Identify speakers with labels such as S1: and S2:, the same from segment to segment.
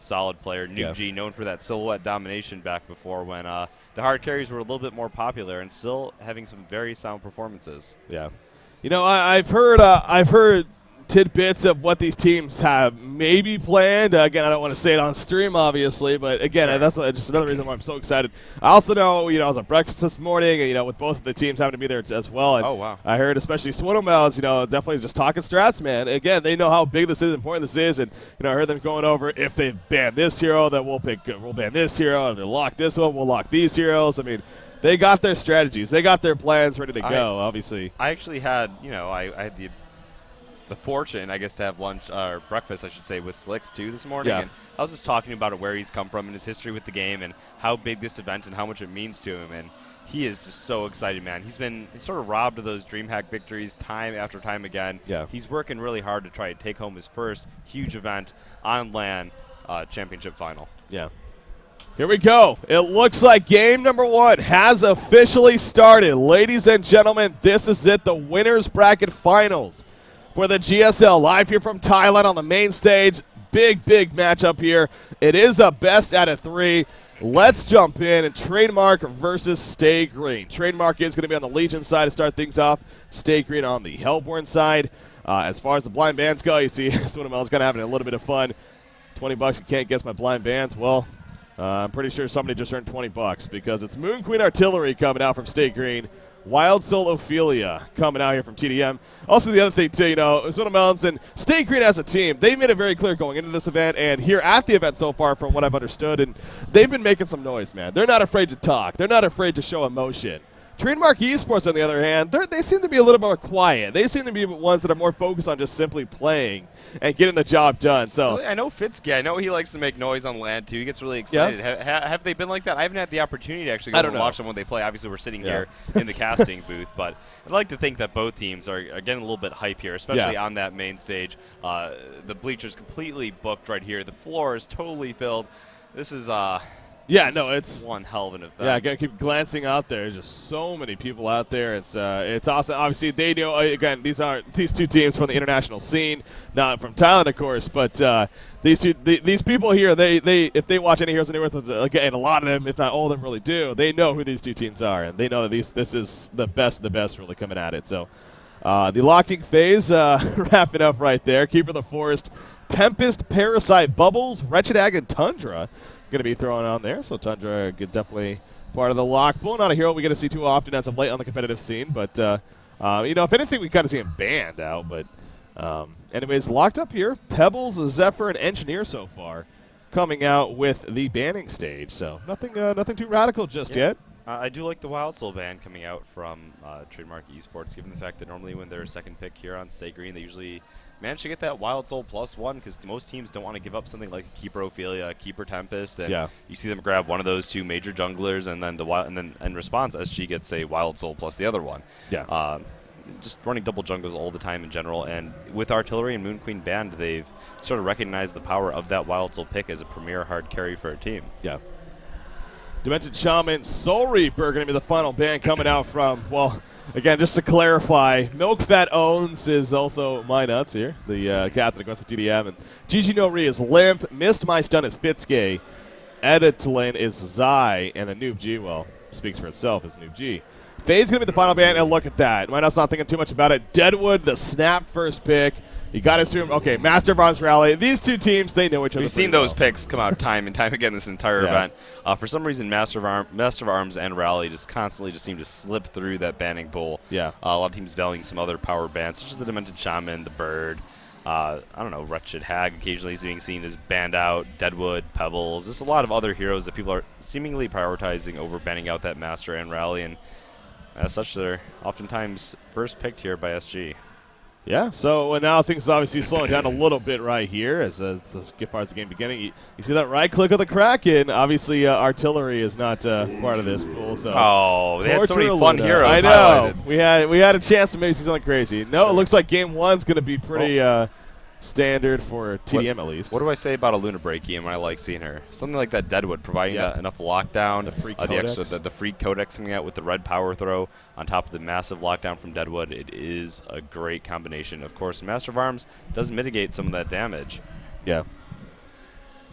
S1: solid player. Noob G, known for that silhouette domination back before when the hard carries were a little bit more popular, and still having some very sound performances.
S2: Yeah. You know, I've heard tidbits of what these teams have maybe planned. Again, I don't want to say it on stream, obviously, but again, that's just another reason why I'm so excited. I also know, I was at breakfast this morning, with both of the teams having to be there as well. And
S1: oh, wow.
S2: I heard especially Swindlemelds, definitely just talking strats, man. Again, they know how big this is, important this is, and, I heard them going over if they ban this hero, then we'll ban this hero. If they lock this one, we'll lock these heroes. I mean, they got their strategies. They got their plans ready to go, obviously.
S1: I actually had, I had the fortune, I guess, to have lunch or breakfast, I should say, with Slicks too this morning.
S2: Yeah.
S1: And I was just talking about where he's come from and his history with the game and how big this event and how much it means to him. And he is just so excited, man. He's sort of robbed of those DreamHack victories time after time again.
S2: Yeah.
S1: He's working really hard to try to take home his first huge event on LAN championship final.
S2: Yeah. Here we go. It looks like game number 1 has officially started. Ladies and gentlemen, this is it, the Winners Bracket Finals for the GSL, live here from Thailand on the main stage. Big matchup here. It is a best out of 3. Let's jump in and Trademark versus Stay Green. Trademark is going to be on the Legion side to start things off. Stay Green on the Hellborn side. As far as the blind bands go, you see Swindlemel's kind of having a little bit of fun. $20, you can't guess my blind bands. Well, I'm pretty sure somebody just earned $20 because it's Moon Queen Artillery coming out from Stay Green. Wild Soul Ophelia coming out here from tdM. Also, the other thing, too, Swindlemel's and Stay Green as a team, they made it very clear going into this event and here at the event so far from what I've understood, and they've been making some noise, man. They're not afraid to talk. They're not afraid to show emotion. Trademark Esports, on the other hand, they seem to be a little more quiet. They seem to be ones that are more focused on just simply playing and getting the job done. So
S1: I know Fitzky. I know he likes to make noise on LAN, too. He gets really excited.
S2: Yeah.
S1: Have they been like that? I haven't had the opportunity to actually go and watch them when they play. Obviously, we're sitting here in the casting booth, but I'd like to think that both teams are getting a little bit hype here, especially on that main stage. The bleachers completely booked right here. The floor is totally filled. This is it's one hell of an event.
S2: Yeah, I gotta keep glancing out there. There's just so many people out there. It's awesome. Obviously, they know. Again, these two teams from the international scene, not from Thailand, of course, but these people here, they if they watch any Heroes of New Earth, again, a lot of them, if not all of them, really do. They know who these two teams are, and they know that this is the best of the best really coming at it. So, the locking phase wrapping up right there. Keeper of the Forest, Tempest, Parasite, Bubbles, Wretched Hag, and Tundra going to be thrown on there, so Tundra definitely part of the lock pool. Not a hero we get to see too often as of late on the competitive scene, but if anything, we kind of see him banned out. But anyways, locked up here, Pebbles, Zephyr, and Engineer so far coming out with the banning stage. So nothing too radical just yet.
S1: I do like the Wild Soul ban coming out from Trademark Esports, given the fact that normally when they're second pick here on Stay Green, they usually manage to get that Wild Soul +1 because most teams don't want to give up something like Keeper Ophelia, Keeper Tempest, and you see them grab one of those two major junglers, and then in response, SG gets a Wild Soul plus the other one.
S2: Yeah.
S1: Just running double jungles all the time in general, and with Artillery and Moon Queen banned, they've sort of recognized the power of that Wild Soul pick as a premier hard carry for a team.
S2: Yeah. Dimension Shaman, Soul Reaper going to be the final ban coming out from, well, again, just to clarify, Milk Fat Owns is also my nuts here, the captain of Quest for tdM, and GG No Re is Limp, Missed My Stun is Fitzke, Editlin is Zai, and the Noob G, well, speaks for itself, is Noob G. Fade's going to be the final ban, and look at that. Minus not thinking too much about it. Deadwood, the snap first pick. You got to assume, okay, Master of Arms Rally. These two teams, they know each other.
S1: We've seen those picks come out time and time again this entire event. For some reason, Master of Arms and Rally just constantly seem to slip through that banning pool.
S2: Yeah.
S1: A lot of teams valuing some other power bans, such as the Demented Shaman, the Bird. I don't know, Wretched Hag occasionally is being seen as banned out, Deadwood, Pebbles. There's a lot of other heroes that people are seemingly prioritizing over banning out that Master and Rally, and as such, they're oftentimes first picked here by SG.
S2: Yeah, so now things obviously slowing down a little bit right here as the gift cards the game beginning. You see that right click of the Kraken. Obviously, Artillery is not part of this pool. So
S1: they had so many fun heroes.
S2: I know.
S1: Highlighted.
S2: We had a chance to maybe see something crazy. No, it looks like game one's going to be pretty standard for tdM at least.
S1: What do I say about a Luna Brachium when I like seeing her? Something like that Deadwood, providing enough lockdown.
S2: The free codex.
S1: The free codex coming out with the red power throw on top of the massive lockdown from Deadwood. It is a great combination. Of course, Master of Arms does mitigate some of that damage.
S2: Yeah.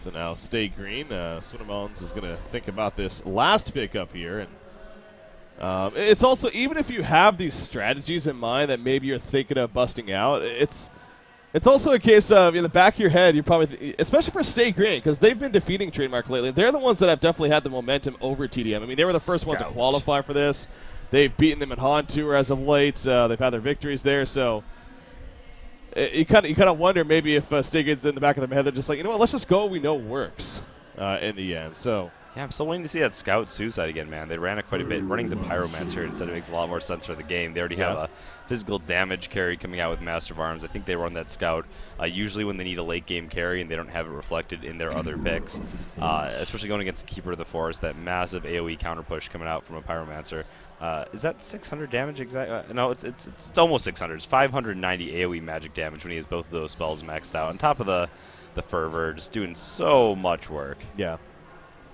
S2: So now stay green. Swinnemullins is going to think about this last pickup here. And it's also, even if you have these strategies in mind that maybe you're thinking of busting out, it's also a case of, in the back of your head, you probably, especially for Stay Green, because they've been defeating Trademark lately. They're the ones that have definitely had the momentum over tdM. I mean, they were the first one to qualify for this. They've beaten them in Han Tour as of late. They've had their victories there. So you kind of wonder maybe if Stay Green's in the back of their head, they're just like, you know what, let's just go what we know works in the end. So.
S1: Yeah, I'm still waiting to see that Scout Suicide again, man. They ran it quite a bit. Running the Pyromancer instead makes a lot more sense for the game. They already have a physical damage carry coming out with Master of Arms. I think they run that Scout usually when they need a late game carry and they don't have it reflected in their other picks, especially going against Keeper of the Forest, that massive AoE counter push coming out from a Pyromancer. Is that 600 damage exactly? No, it's almost 600. It's 590 AoE magic damage when he has both of those spells maxed out. On top of the Fervor, just doing so much work.
S2: Yeah.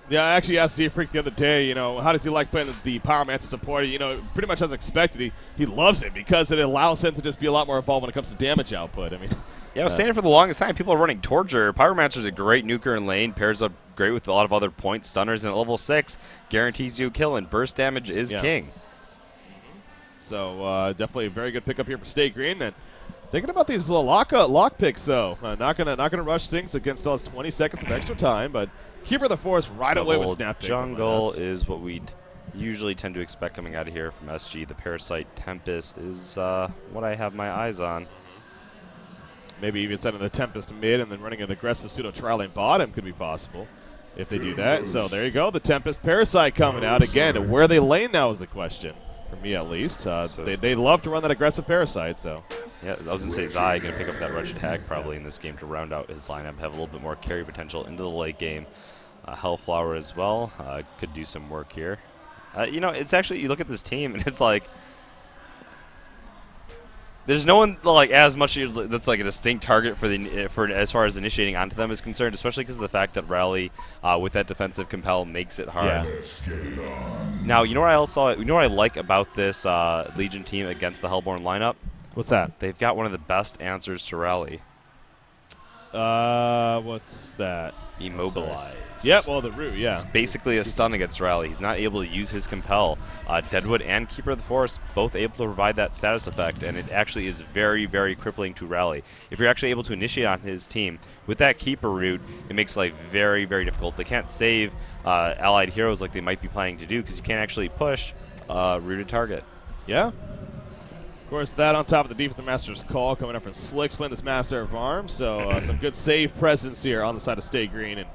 S2: Yeah, I actually asked Z-Freak the other day, how does he like playing the Pyromancer support? Pretty much as expected, he loves it because it allows him to just be a lot more involved when it comes to damage output. I mean,
S1: yeah, I was saying it for the longest time. People are running Torture. Pyromancer's a great nuker in lane, pairs up great with a lot of other point stunners, and at level 6, guarantees you a kill, and burst damage is king.
S2: So definitely a very good pickup here for Stay Green. And thinking about these little lock picks, though. Not gonna rush things against us 20 seconds of extra time, but Keeper of the Forest right away with snap pick.
S1: Jungle is what we'd usually tend to expect coming out of here from SG. The Parasite Tempest is what I have my eyes on.
S2: Maybe even sending the Tempest mid and then running an aggressive pseudo trial lane bottom could be possible if they do that. So there you go, the Tempest Parasite coming out again. Where they lane now is the question, for me at least. They love to run that aggressive Parasite. So
S1: yeah, I was going to say Zai going to pick up that Wretched Hag probably in this game to round out his lineup, have a little bit more carry potential into the late game. Hellflower as well could do some work here. It's actually, you look at this team and it's like there's no one like as much that's like a distinct target for as far as initiating onto them is concerned, especially because of the fact that Rally with that defensive compel makes it hard. Yeah. Now, what I like about this Legion team against the Hellborn lineup?
S2: What's that?
S1: They've got one of the best answers to Rally.
S2: What's that?
S1: Immobilize.
S2: Yep, well, the root, yeah.
S1: It's basically a stun against Rally. He's not able to use his Compel. Deadwood and Keeper of the Forest both able to provide that status effect, and it actually is very, very crippling to Rally. If you're actually able to initiate on his team with that Keeper root, it makes life very, very difficult. They can't save allied heroes like they might be planning to do because you can't actually push a rooted target.
S2: Yeah. Of course, that on top of the Defensive Master's Call coming up from Slicks playing this Master of Arms. So some good save presence here on the side of Stay Green. And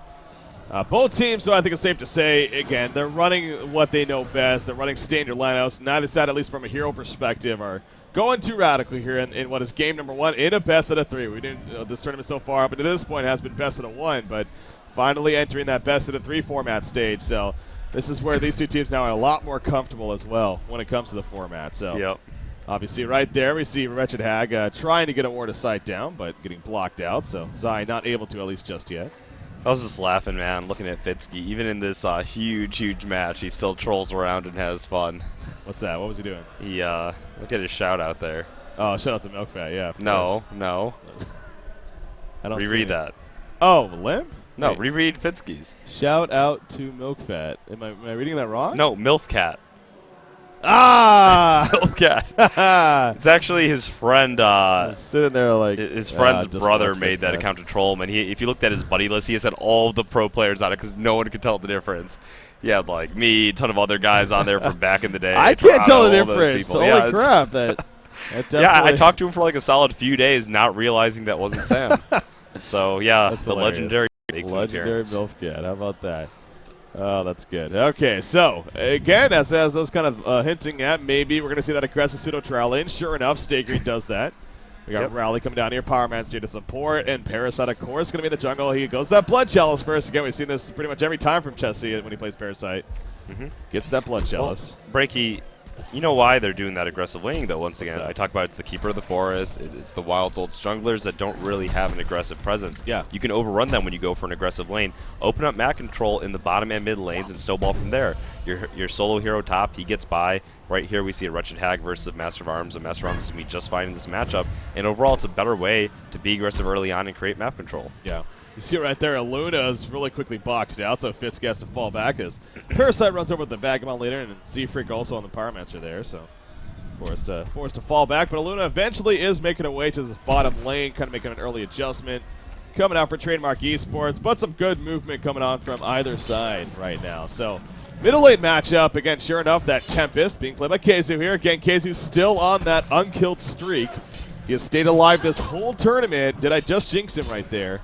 S2: both teams, so I think it's safe to say, again, they're running what they know best. They're running standard lineups. Neither side, at least from a hero perspective, are going too radically here in what is game number 1 in a best out of 3. We didn't this tournament so far up to this point has been best out of 1, but finally entering that best out of 3 format stage. So this is where these two teams now are a lot more comfortable as well when it comes to the format. So.
S1: Yep.
S2: Obviously, right there, we see Wretched Hag trying to get a Ward of Sight down, but getting blocked out, so Zai not able to, at least just yet.
S1: I was just laughing, man, looking at Fitzky. Even in this huge match, he still trolls around and has fun.
S2: What's that? What was he doing?
S1: He, look at his shout out there.
S2: Oh, shout out to Milkfat, yeah.
S1: No.
S2: I don't
S1: reread that.
S2: Oh, Limp?
S1: No, reread Fitzky's.
S2: Shout out to Milkfat. Am I reading that wrong?
S1: No, Milfcat.
S2: Ah!
S1: Milfcat. It's actually his friend.
S2: Sitting there like
S1: his friend's brother made that account to troll him, and if you looked at his buddy list, he has had all of the pro players on it because no one could tell the difference. He had like me, a ton of other guys on there from back in the day.
S2: I can't tell the difference. Holy crap!
S1: Yeah, I talked to him for like a solid few days, not realizing that wasn't Sam. So yeah,
S2: that's
S1: the
S2: hilarious.
S1: legendary makes an appearance.
S2: Milfcat. How about that? Oh, that's good. Okay, so again, as I was kind of hinting at, maybe we're going to see that aggressive pseudo trial lane. Sure enough, Stay Green does that. We got Rally coming down here. Power Man's J to support, and Parasite, of course, going to be in the jungle. He goes that Blood Chalice first. Again, we've seen this pretty much every time from Chessie when he plays Parasite. Gets that Blood Chalice.
S1: Well, Breaky, you know why they're doing that aggressive laning, though, once again. I talk about it's the Keeper of the Forest. It's the Wild Souls junglers that don't really have an aggressive presence.
S2: Yeah.
S1: You can overrun them when you go for an aggressive lane. Open up map control in the bottom and mid lanes and snowball from there. Your solo hero top, he gets by. Right here we see a Wretched Hag versus a Master of Arms. A Master of Arms is going to be just fine in this matchup. And overall, it's a better way to be aggressive early on and create map control.
S2: Yeah. You see right there, Luna is really quickly boxed out, so Fitzke has to fall back as Parasite runs over with the Vagabond leader, and Z-Freak also on the Power Master there, so forced to fall back. But Luna eventually is making her way to the bottom lane, kind of making an early adjustment. Coming out for Trademark Esports, but some good movement coming on from either side right now. So middle lane matchup, again, sure enough, that Tempest being played by Keizu here. Again, Keizu still on that unkilled streak. He has stayed alive this whole tournament. Did I just jinx him right there?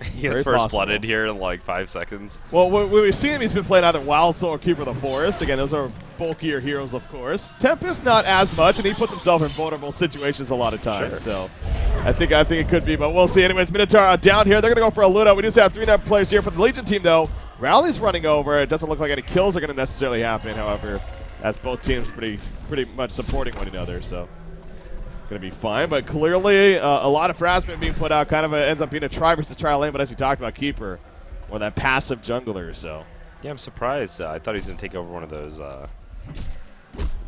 S1: He gets first blooded here in like 5 seconds.
S2: Well, when we've seen him, he's been playing either Wild Soul or Keeper of the Forest. Again, those are bulkier heroes, of course. Tempest, not as much, and he puts himself in vulnerable situations a lot of times. Sure. So I think it could be, but we'll see. Anyways, Minotaur down here. They're going to go for a Luna. We do have 3 players here for the Legion team, though. Rally's running over. It doesn't look like any kills are going to necessarily happen, however, as both teams are pretty much supporting one another. So going to be fine, but clearly a lot of harassment being put out. Kind of ends up being a try versus try lane, but as we talked about, Keeper or that passive jungler. So
S1: yeah, I'm surprised. I thought he was going to take over one of those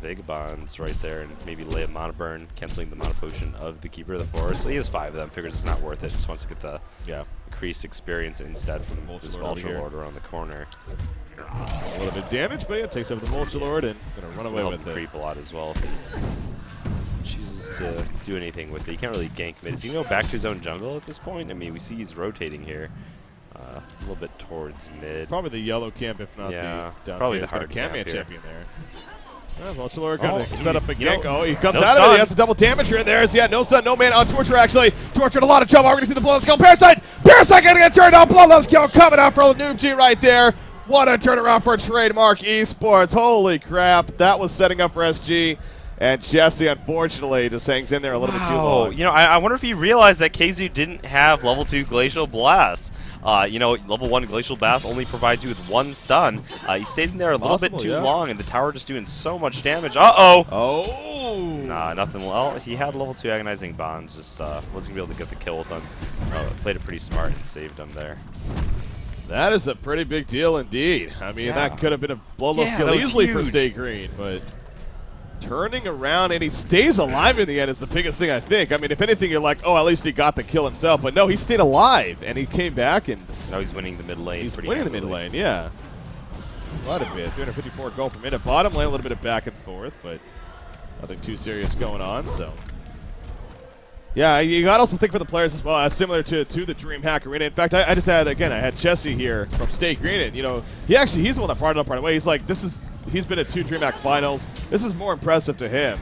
S1: Vagabonds right there and maybe lay a Mana Burn, canceling the Mana Potion of the Keeper of the Forest. So he has 5 of them. Figures it's not worth it. Just wants to get the increased experience instead from this Vulture Lord around the corner.
S2: A little bit of damage, but yeah, takes over the Vulture Lord and going to run away with it.
S1: Creep a lot as well. Chooses to do anything with it. He can't really gank mid. Is he going to go back to his own jungle at this point? I mean, we see he's rotating here a little bit towards mid.
S2: Probably the yellow camp, if not the down
S1: probably
S2: the
S1: hard camp here.
S2: Champion there. Vulture Lord going to set up a gank.
S1: Oh,
S2: he comes out of it. He has a double damage right there. So yeah, no stun, no man on Torture actually. Torture in a lot of trouble. We're going to see the Bloodlust kill. Parasite going to get turned on. Bloodlust kill coming out for Noob G right there. What a turnaround for Trademark Esports. Holy crap. That was setting up for SG. And Jesse, unfortunately, just hangs in there a little bit too long.
S1: You know, I wonder if he realized that Keizu didn't have level 2 Glacial Blast. You know, level 1 Glacial Blast only provides you with 1 stun. He stayed in there a little bit too long, and the tower just doing so much damage. Uh-oh!
S2: Oh!
S1: Nah, nothing. Well, he had level 2 Agonizing Bonds, just wasn't going to be able to get the kill with him. Played it pretty smart and saved him there.
S2: That is a pretty big deal indeed. I mean, that could have been a Bloodlust kill easily for Stay Green, but turning around, and he stays alive in the end is the biggest thing, I think. I mean, if anything, you're like, oh, at least he got the kill himself. But no, he stayed alive, and he came back, and
S1: now he's winning the mid lane.
S2: He's winning the mid lane, yeah. Quite a bit. 354 gold per minute. Bottom lane, a little bit of back and forth, but nothing too serious going on, so. Yeah, you got to also think for the players as well, similar to the DreamHack Arena. In fact, I just had, again, I had Jesse here from Stay Green, and, you know, he's the one that brought it up right away. He's like, he's been at 2 DreamHack Finals. This is more impressive to him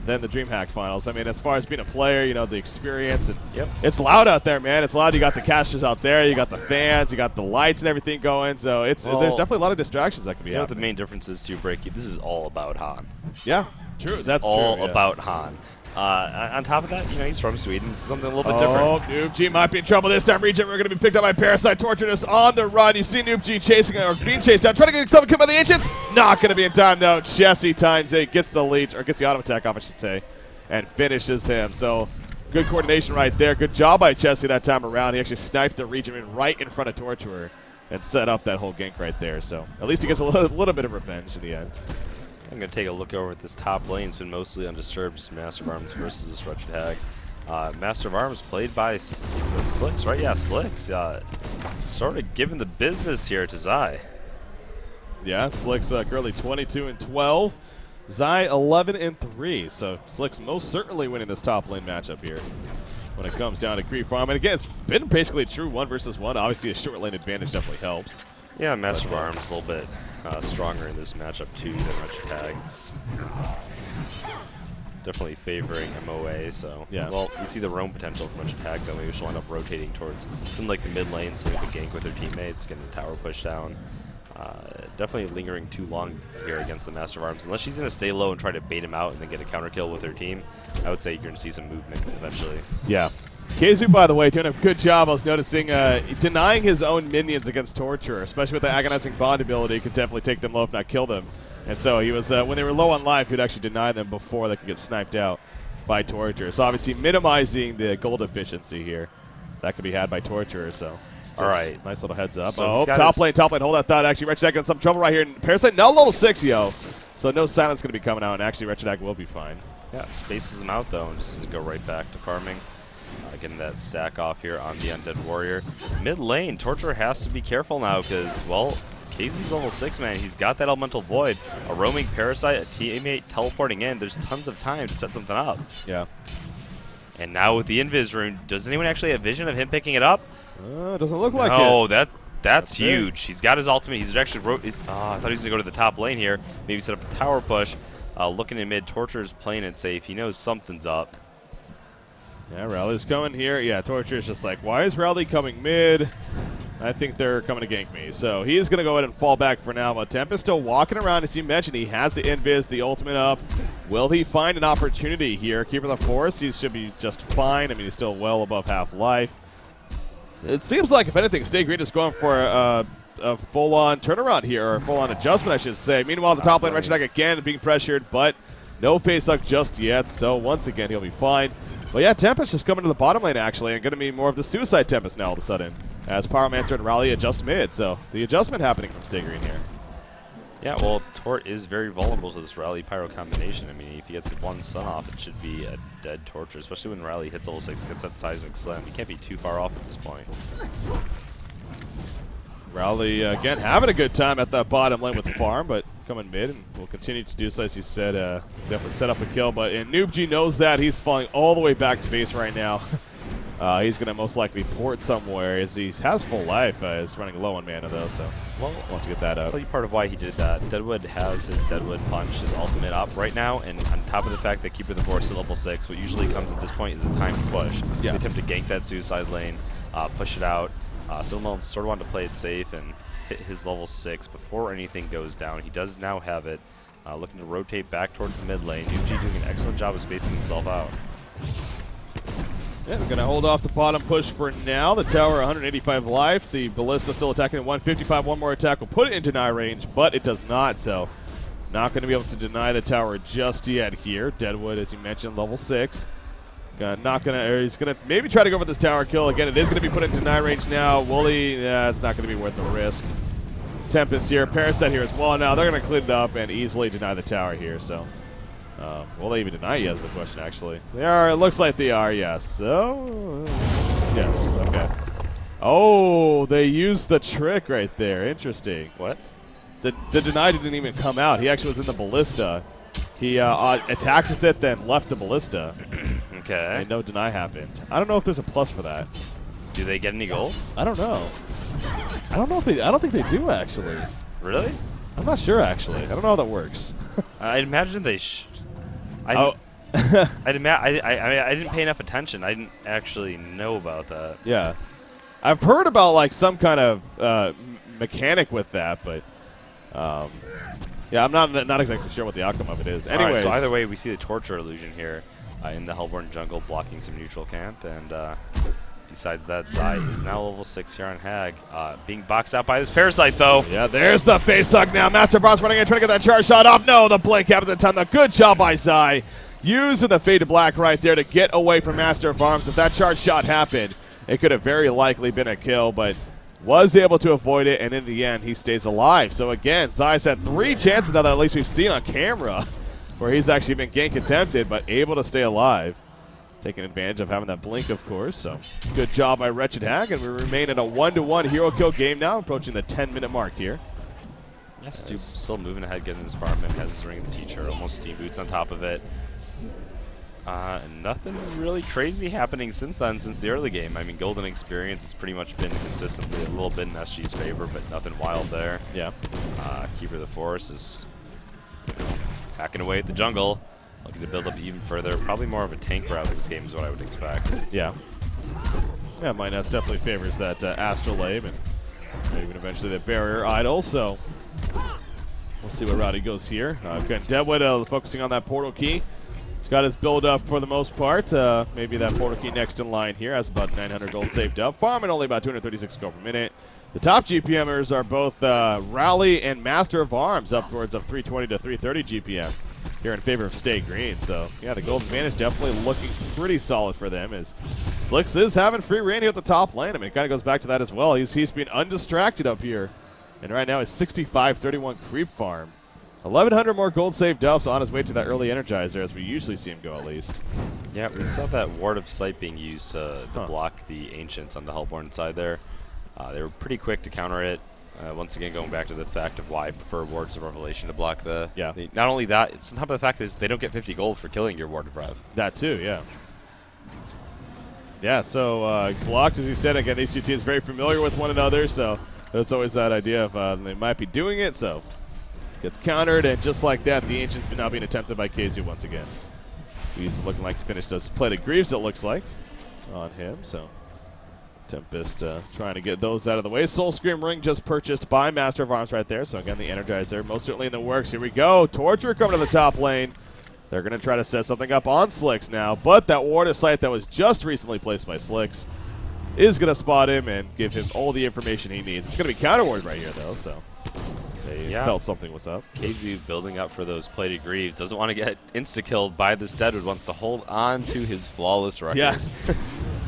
S2: than the DreamHack Finals. I mean, as far as being a player, you know, the experience. And it's loud out there, man. It's loud. You got the casters out there. You got the fans. You got the lights and everything going. So there's definitely a lot of distractions that could be happening.
S1: The main difference is, too, Breaky, this is all about Han.
S2: Yeah, true. That's
S1: all about Han. On top of that, you know, he's from Sweden. This is something a little bit different.
S2: Oh, Noob G might be in trouble this time. Region, we're going to be picked up by Parasite. Torturedness on the run. You see Noob G chasing or being chased down. Trying to get himself killed by the Ancients. Not going to be in time, though. Jesse times it. Gets the leech, or gets the auto attack off, I should say, and finishes him. So good coordination right there. Good job by Jesse that time around. He actually sniped the Region right in front of Torturer and set up that whole gank right there. So at least he gets a little bit of revenge in the end.
S1: I'm going to take a look over at this top lane. It's been mostly undisturbed, just Master of Arms versus this Wretched Hag. Master of Arms played by Slicks, right? Yeah, Slicks. Sort of giving the business here to Zai.
S2: Yeah, Slicks currently 22-12. Zai 11-3. So Slicks most certainly winning this top lane matchup here when it comes down to creep farm. And again, it's been basically a true 1 versus 1. Obviously, a short lane advantage definitely helps.
S1: Yeah, Master of Arms a little bit stronger in this matchup too than Wretched Hag. It's definitely favoring MOA, so
S2: yeah.
S1: Well, you see the roam potential from Wretched Hag, though. Maybe she'll end up rotating towards something like the mid lane, so they can gank with her teammates, getting the tower pushed down. Definitely lingering too long here against the Master of Arms. Unless she's going to stay low and try to bait him out and then get a counter kill with her team, I would say you're going to see some movement eventually.
S2: Yeah. Keizu, by the way, doing a good job. I was noticing denying his own minions against Torture, especially with the Agonizing Bond ability, could definitely take them low if not kill them. And so he was, when they were low on life, he would actually deny them before they could get sniped out by Torture. So obviously minimizing the gold efficiency here that could be had by Torture. So
S1: all right,
S2: nice little heads up.
S1: So
S2: top lane, hold that thought. Actually, Wretched Hag got some trouble right here. And Parasite now level 6, yo. So no silence going to be coming out, and actually Wretched Hag will be fine.
S1: Yeah, spaces him out though, and just go right back to farming. Getting that stack off here on the Undead Warrior. Mid lane, Torture has to be careful now because, well, KZ's level 6, man. He's got that Elemental Void, a roaming Parasite, a teammate teleporting in. There's tons of time to set something up.
S2: Yeah.
S1: And now with the Invis rune, does anyone actually have vision of him picking it up?
S2: Doesn't look like it.
S1: No, that's huge. He's got his ultimate. He's actually I thought he was going to go to the top lane here. Maybe set up a tower push. Looking in mid, Torture's playing it safe. He knows something's up.
S2: Yeah, Rowley's coming here. Yeah, Torture's just like, why is Rowley coming mid? I think they're coming to gank me. So he's going to go ahead and fall back for now. But Tempest still walking around. As you mentioned, he has the Invis, the ultimate up. Will he find an opportunity here? Keeper of the Forest, he should be just fine. I mean, he's still well above half life. It seems like, if anything, Stay Green is going for a full-on turnaround here, or a full-on adjustment, I should say. Meanwhile, the top lane, Wretched Hag again being pressured, but no face up just yet. So once again, he'll be fine. Well, yeah, Tempest just coming to the bottom lane, actually, and going to be more of the Suicide Tempest now all of a sudden, as Pyromancer and Rowley adjust mid. So the adjustment happening from Stay Green here. Yeah,
S1: well, Tort is very vulnerable to this Rowley Pyro combination. I mean, if he gets one stun off, it should be a dead Torture, especially when Rowley hits level 6, gets that Seismic Slam. He can't be too far off at this point.
S2: Rowley, again, having a good time at that bottom lane with the farm, but coming mid, and will continue to do so, as you said, definitely set up a kill. But Noobg knows that. He's falling all the way back to base right now. He's going to most likely port somewhere, as he has full life. He's running low on mana, though, so wants to get that up.
S1: I'll tell you part of why he did that. Deadwood has his Deadwood Punch, his ultimate up right now, and on top of the fact that Keeper of the Forest is level 6, what usually comes at this point is a time to push.
S2: Yeah.
S1: They attempt to gank that Suicide lane, push it out. Silvermelon sort of wanted to play it safe and hit his level 6 before anything goes down. He does now have it. Looking to rotate back towards the mid lane. Noobg doing an excellent job of spacing himself out.
S2: Yeah, we're going to hold off the bottom push for now. The tower 185 life. The Ballista still attacking at 155. One more attack will put it in deny range, but it does not, so not going to be able to deny the tower just yet here. Deadwood, as you mentioned, level 6. He's gonna maybe try to go for this tower kill. Again, it is gonna be put in deny range now. Wooly, yeah, it's not gonna be worth the risk. Tempest here, Parasite here as well. Now they're gonna clean it up and easily deny the tower here. So, will they even deny it? Is the question actually. They are. It looks like they are. Yes. So, yes. Okay. Oh, they used the trick right there. Interesting.
S1: What?
S2: The deny didn't even come out. He actually was in the Ballista. He attacked with it, then left the Ballista.
S1: Okay.
S2: And no deny happened. I don't know if there's a plus for that.
S1: Do they get any gold?
S2: I don't know. I don't think they do actually.
S1: Really?
S2: I'm not sure actually. I don't know how that works.
S1: I'd imagine they. I didn't pay enough attention. I didn't actually know about that.
S2: Yeah, I've heard about like some kind of mechanic with that, but yeah, I'm not exactly sure what the outcome of it is. Anyways,
S1: so either way, we see the Torture illusion here in the Hellborn jungle, blocking some neutral camp, and besides that, Zai is now level 6 here on Hag, being boxed out by this Parasite, though.
S2: Yeah, there's the face hug now. Master Boss running in, trying to get that charge shot off. No, the blink happens in time. The good job by Zai, using the Fade to Black right there to get away from Master of Arms. If that charge shot happened, it could have very likely been a kill, but was able to avoid it, and in the end, he stays alive. So again, Zai's had 3 chances now that at least we've seen on camera, where he's actually been gank attempted, but able to stay alive. Taking advantage of having that blink, of course. So good job by Wretched Hag, and we remain in a 1-1 hero kill game now, approaching the 10-minute mark here.
S1: Yes, Stu still moving ahead, getting his farm, and has his Ring of the Teacher, almost Steam Boots on top of it. Nothing really crazy happening since then, since the early game. I mean, Golden Experience has pretty much been consistently a little bit in SG's favor, but nothing wild there.
S2: Yeah.
S1: Keeper of the Forest is hacking away at the jungle, looking to build up even further. Probably more of a tank route this game is what I would expect.
S2: Yeah. Yeah, Minus definitely favors that Astrolabe, and maybe even eventually the Barrier Idol, so we'll see where Rowdy goes here. Again, Deadwood focusing on that portal key. He's got his build up for the most part. Maybe that portal key next in line here has about 900 gold saved up. Farming only about 236 gold per minute. The top GPMers are both Rowley and Master of Arms, upwards of 320 to 330 GPM here in favor of Stay Green. So, yeah, the gold advantage definitely looking pretty solid for them, as Slicks is having free reign here at the top lane. I mean, it kind of goes back to that as well. He's been undistracted up here. And right now, his 65-31 creep farm 1,100 more gold saved up, so on his way to that early Energizer, as we usually see him go at least.
S1: Yeah, we saw that Ward of Sight being used to block the Ancients on the Hellborn side there. They were pretty quick to counter it. Once again, going back to the fact of why I prefer Wards of Revelation to block the... not only that, it's on top of the fact is they don't get 50 gold for killing your Ward of Rev.
S2: That too, yeah. Yeah, so blocked, as you said, again, these two teams very familiar with one another, so there's always that idea of they might be doing it, so gets countered, and just like that, the Ancients now being attempted by KZ once again. He's looking like to finish those plated Greaves, it looks like, on him, so Tempest trying to get those out of the way. Soul Scream Ring just purchased by Master of Arms right there, so again, the Energizer most certainly in the works. Here we go, Torture coming to the top lane. They're going to try to set something up on Slicks now, but that Ward of Sight that was just recently placed by Slicks is going to spot him and give him all the information he needs. It's going to be counter ward right here, though, so they felt something was up.
S1: KZ building up for those plated Greaves. Doesn't want to get insta-killed by this Deadwood. Wants to hold on to his flawless record.
S2: Yeah.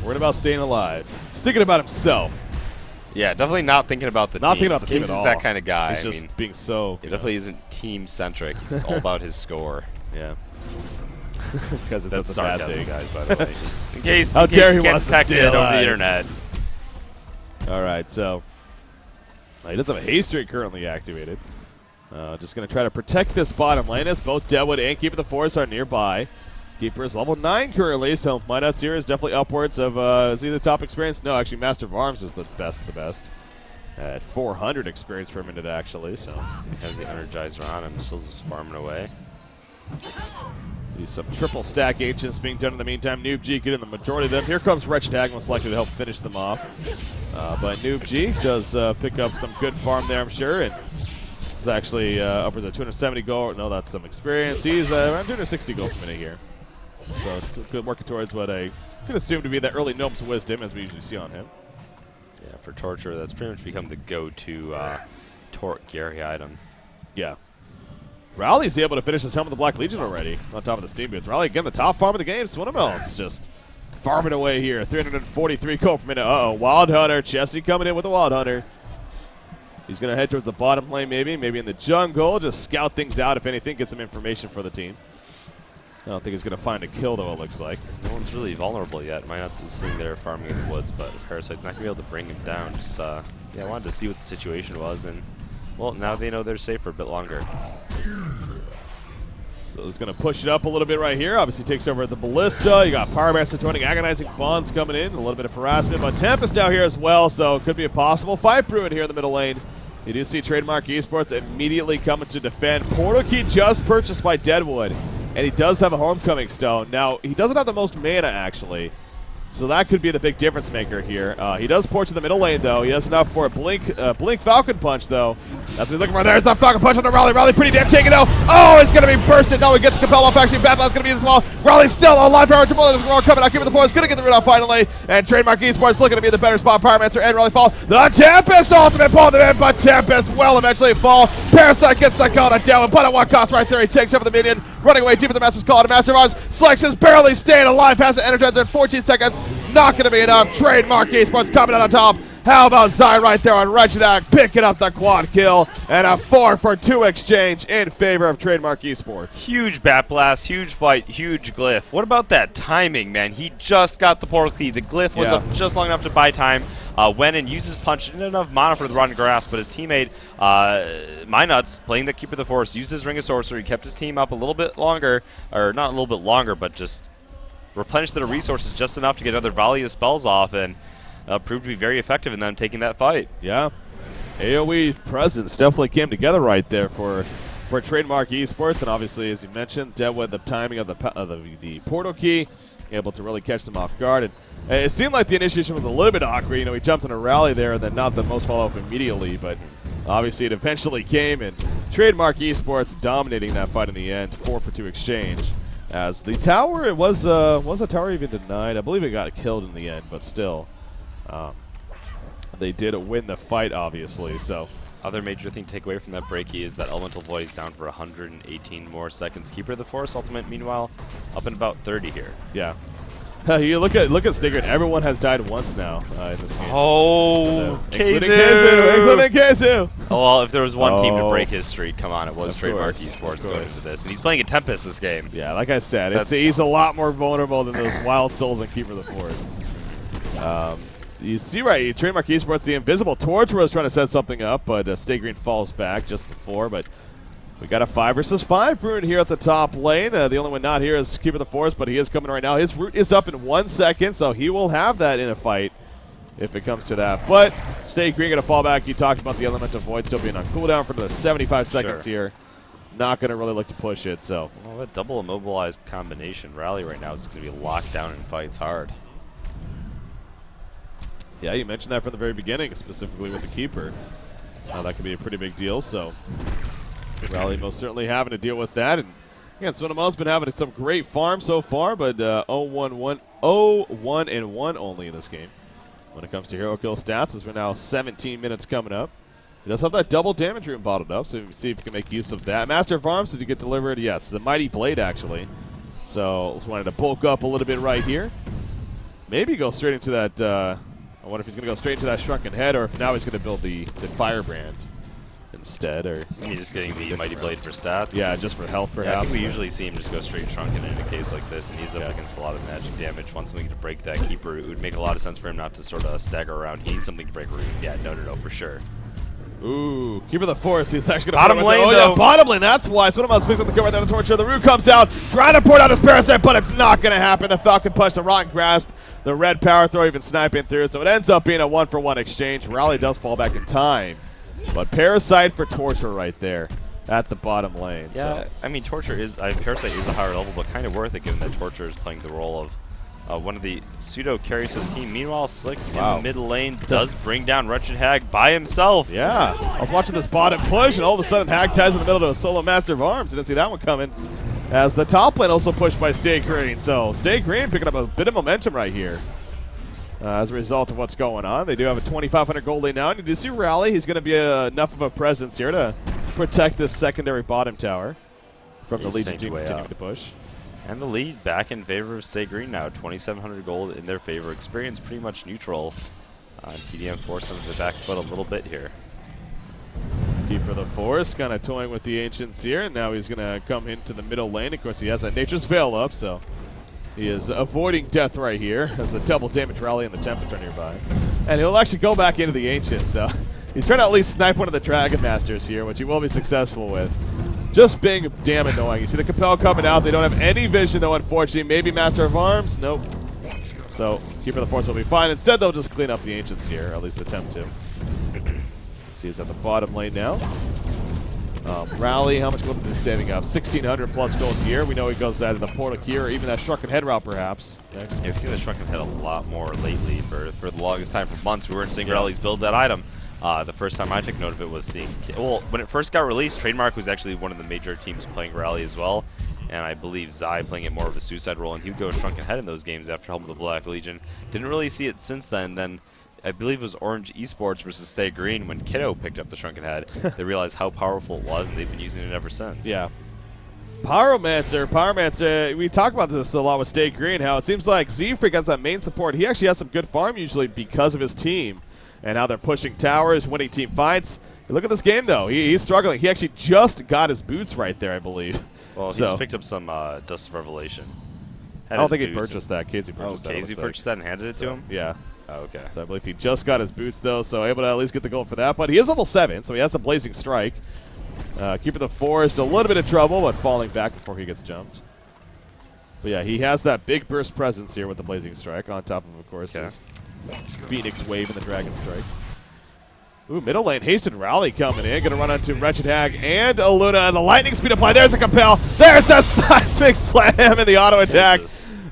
S2: Worried about staying alive. He's thinking about himself.
S1: Yeah, definitely not thinking about the team.
S2: Not thinking about the team at all.
S1: KZ's that kind of guy.
S2: He's just being so...
S1: He definitely isn't team-centric. He's all about his score.
S2: Yeah. Because
S1: that's sarcasm, guys, by the way. Just in case,
S2: How dare he
S1: you
S2: wants
S1: get
S2: to stay
S1: detected over
S2: alive.
S1: the internet.
S2: All right, so he does have a haste rate currently activated. Just going to try to protect this bottom lane as both Deadwood and Keeper the Forest are nearby. Keeper is level 9 currently, so Minut's here is definitely upwards of, is he the top experience? No, actually Master of Arms is the best of the best. At 400 experience per minute, actually, so.
S1: He has the Energizer on him, still just farming away.
S2: Some triple stack Ancients being done in the meantime. Noob G getting the majority of them. Here comes Wretched Hag, most likely to help finish them off. But Noob G does pick up some good farm there, I'm sure, and is actually upwards of 270 gold. No, that's some experience. He's around 260 gold per minute here. So good working towards what I can assume to be the early Gnome's Wisdom, as we usually see on him.
S1: Yeah, for Torture, that's pretty much become the go-to Torque Gary item.
S2: Yeah. Rowley's able to finish his helm with the Black Legion already on top of the Steam Boots. Rowley, again, the top farm of the game. Swinamels just farming away here. 343 gold per minute. Uh-oh, Wild Hunter. Chessie coming in with the Wild Hunter. He's going to head towards the bottom lane maybe in the jungle. Just scout things out, if anything, get some information for the team. I don't think he's going to find a kill, though, it looks like.
S1: No one's really vulnerable yet. Minut's is sitting there farming in the woods, but Parasite's not going to be able to bring him down. Just, I wanted to see what the situation was, and, well, now they know they're safe for a bit longer.
S2: So he's going to push it up a little bit right here. Obviously takes over at the Ballista. You got Pyromancer joining, Agonizing Bonds coming in. A little bit of harassment, but Tempest out here as well, so it could be a possible fight brewing here in the middle lane. You do see Trademark Esports immediately coming to defend. Portal Key just purchased by Deadwood, and he does have a Homecoming Stone. Now, he doesn't have the most mana, actually, so that could be the big difference maker here. He does port to the middle lane, though. He has enough for a Blink Falcon Punch, though. That's what he's looking for. There's that Falcon Punch on the Raleigh. Raleigh pretty damn taken, though. Oh, it's going to be bursted. No, he gets Compel off. Actually, Bad Blast's going to be as well. Raleigh's still alive. Power triple. There's more coming out. Keeping the force. Going to get the rid off finally. And Trademark Esports looking to be the better spot. Pyromancer and Raleigh fall. The Tempest ultimate pulled them in, but Tempest will eventually fall. Parasite gets the call down, but at what cost right there? He takes over the minion. Running away deep in the Master's Call to Master of Arms. Slicks is barely staying alive. Has the Energizer in 14 seconds. Not going to be enough. Trademark Esports coming out on top. How about Zai right there on Wretched Hag picking up the quad kill and a 4-for-2 exchange in favor of Trademark Esports.
S1: Huge Bat Blast, huge fight, huge Glyph. What about that timing, man? He just got the portal key. The Glyph was up just long enough to buy time. Went and used his punch. Didn't have enough mana for the Rotten Grass, but his teammate, Minuts, playing the Keeper of the Forest, used his Ring of Sorcery, kept his team up a little bit longer, or not a little bit longer, but just replenished their resources just enough to get another volley of spells off, and proved to be very effective in them taking that fight.
S2: Yeah. AoE presence definitely came together right there for Trademark Esports, and obviously, as you mentioned, Deadwood, the timing of the portal key, able to really catch them off guard. And it seemed like the initiation was a little bit awkward. You know, he jumped in a rally there and then not the most follow-up immediately, but obviously it eventually came, and Trademark Esports dominating that fight in the end, 4-for-2 exchange. As the tower, was the tower even denied? I believe it got killed in the end, but still. They did win the fight, obviously, so.
S1: Other major thing to take away from that breaky is that Elemental Void is down for 118 more seconds. Keeper of the Forest ultimate, meanwhile, up in about 30 here.
S2: Yeah. You look at Stinger. Everyone has died once now in this game.
S1: Oh,
S2: including
S1: Keizu!
S2: Keizu.
S1: Oh, well, if there was one team to break his streak, come on, it was
S2: Of
S1: Trademark
S2: course,
S1: Esports
S2: of
S1: going
S2: course.
S1: into this. And he's playing a Tempest this game.
S2: Yeah, like I said,
S1: That's
S2: he's a lot more vulnerable than those Wild Souls and Keeper of the Forest. You see right, Trademark Esports, the invisible Torch was trying to set something up, but Stay Green falls back just before, but we got a 5 versus 5 brewing here at the top lane. The only one not here is Keeper of the Forest, but he is coming right now. His root is up in 1 second, so he will have that in a fight if it comes to that. But Stay Green going to fall back. You talked about the Elemental Void still being on cooldown for another 75 seconds here. Not going to really look to push it, so.
S1: Well, a double immobilized combination rally right now is going to be locked down and fights hard.
S2: Yeah, you mentioned that from the very beginning, specifically with the Keeper. That could be a pretty big deal, so. Rally most certainly having to deal with that. And again, Swinamel's been having some great farm so far, but 0-1-1 only in this game. When it comes to hero kill stats, as we're now 17 minutes coming up. He does have that double damage room bottled up, so see if we can make use of that. Master of Arms, did you get delivered? Yes, the Mighty Blade, actually. So, just wanted to bulk up a little bit right here. Maybe go straight into that, I wonder if he's going to go straight into that Shrunken Head, or if now he's going to build the Firebrand instead, or
S1: he's just getting the Mighty Blade for stats.
S2: Yeah, just for health, perhaps.
S1: Yeah, I think we usually see him just go straight Shrunken in a case like this, and he's up against a lot of magic damage. Want something to break that Keeper. It would make a lot of sense for him not to sort of stagger around. He needs something to break root. Yeah, no, for sure.
S2: Ooh, Keeper of the Forest. He's actually going to
S1: bottom lane, though.
S2: Yeah, bottom lane. That's why. Swinamel's picks up the kill right there. The Torture. The Root comes out, trying to pour out his Parasite, but it's not going to happen. The Falcon Punch, the Rotten Grasp, the Red Power Throw, even sniping through. So it ends up being a 1-for-1 exchange. Rally does fall back in time. But Parasite for Torture right there at the bottom lane.
S1: Yeah,
S2: so.
S1: I mean, Torture is, Parasite is a higher level, but kind of worth it given that Torture is playing the role of one of the pseudo carries for the team. Meanwhile, Slicks in the middle lane does bring down Wretched Hag by himself.
S2: Yeah, I was watching this bottom push, and all of a sudden Hag ties in the middle to a solo Master of Arms. Didn't see that one coming. As the top lane also pushed by Stay Green. So Stay Green picking up a bit of momentum right here. As a result of what's going on. They do have a 2,500 gold lead now. And you do see Rally. He's going to be enough of a presence here to protect this secondary bottom tower from the Legion team continuing to push.
S1: And the lead back in favor of Stay Green now. 2,700 gold in their favor. Experience pretty much neutral. tdM forced them to the back foot a little bit here.
S2: Keeper of the Forest kind of toying with the Ancients here. And now he's going to come into the middle lane. Of course, he has that Nature's Veil up, so he is avoiding death right here as the double damage Rally and the Tempest are nearby. And he'll actually go back into the Ancient, so he's trying to at least snipe one of the Dragon Masters here, which he will be successful with. Just being damn annoying. You see the Compel coming out. They don't have any vision, though, unfortunately. Maybe Master of Arms? Nope. So Keeper of the Force will be fine. Instead, they'll just clean up the Ancients here, or at least attempt to. See, he's at the bottom lane now. Rally, how much gold is he saving up? 1,600 plus gold here. We know he goes that in the portal here, or even that Shrunken Head route, perhaps.
S1: Yeah, we've seen the Shrunken Head a lot more lately. For the longest time, for months, we weren't seeing Rallies build that item. The first time I took note of it was seeing, well, when it first got released, Trademark was actually one of the major teams playing Rally as well, and I believe Zai playing it more of a suicide role, and he would go Shrunken Head in those games after Helm of the Black Legion. Didn't really see it since then. Then I believe it was Orange Esports versus Stay Green when Kiddo picked up the Shrunken Head. They realized how powerful it was, and they've been using it ever since.
S2: Yeah. Pyromancer, we talk about this a lot with Stay Green, how it seems like Z-Freak has that main support. He actually has some good farm usually because of his team and how they're pushing towers, winning team fights. Look at this game, though. He's struggling. He actually just got his boots right there, I believe.
S1: Well, he just picked up some Dust of Revelation.
S2: I don't think he purchased that. Casey purchased that.
S1: Casey purchased that and handed it to him?
S2: Yeah.
S1: Oh, okay.
S2: So I believe he just got his boots, though, so able to at least get the gold for that. But he is level 7, so he has a Blazing Strike. Keeper of the Forest, a little bit of trouble, but falling back before he gets jumped. But yeah, he has that big burst presence here with the Blazing Strike, on top of course, his Phoenix Wave and the Dragon Strike. Ooh, middle lane, Hasted Rally coming in. Going to run onto Wretched Hag and Aluna. And the Lightning Speed apply. There's a Compel. There's the Seismic Slam and the auto attack.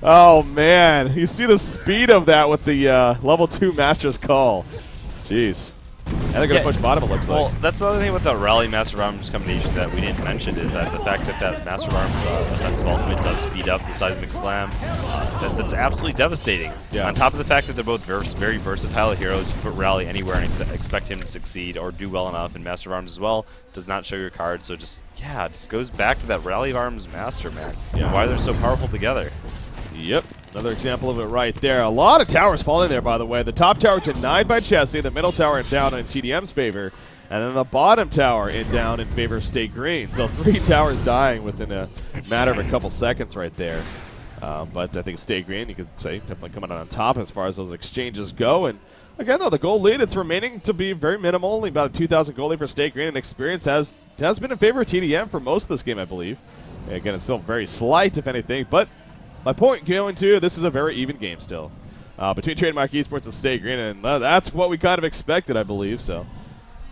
S2: Oh, man. You see the speed of that with the level 2 Master's Call. Jeez. And they're going to push bottom, it looks like.
S1: Well, that's the other thing with the Rally Master of Arms combination that we didn't mention is that the fact that that Master of Arms offensive ultimate does speed up the Seismic Slam, that's absolutely devastating.
S2: Yeah.
S1: On top of the fact that they're both very versatile heroes, you put Rally anywhere and expect him to succeed or do well enough, and Master of Arms as well does not show your card, so just goes back to that Rally of Arms Master, man.
S2: Yeah.
S1: Why they're so powerful together.
S2: Yep. Another example of it right there. A lot of towers falling there, by the way. The top tower denied by Chessie, the middle tower down in tdM's favor, and then the bottom tower down in favor of State Green. So 3 towers dying within a matter of a couple seconds right there. But I think State Green, you could say, definitely coming out on top as far as those exchanges go. And again, though, the gold lead, it's remaining to be very minimal. Only about a 2,000 gold lead for State Green, and experience has been in favor of tdM for most of this game, I believe. And again, it's still very slight, if anything. But my point going to, this is a very even game still between Trademark Esports and State Green, and that's what we kind of expected, I believe. So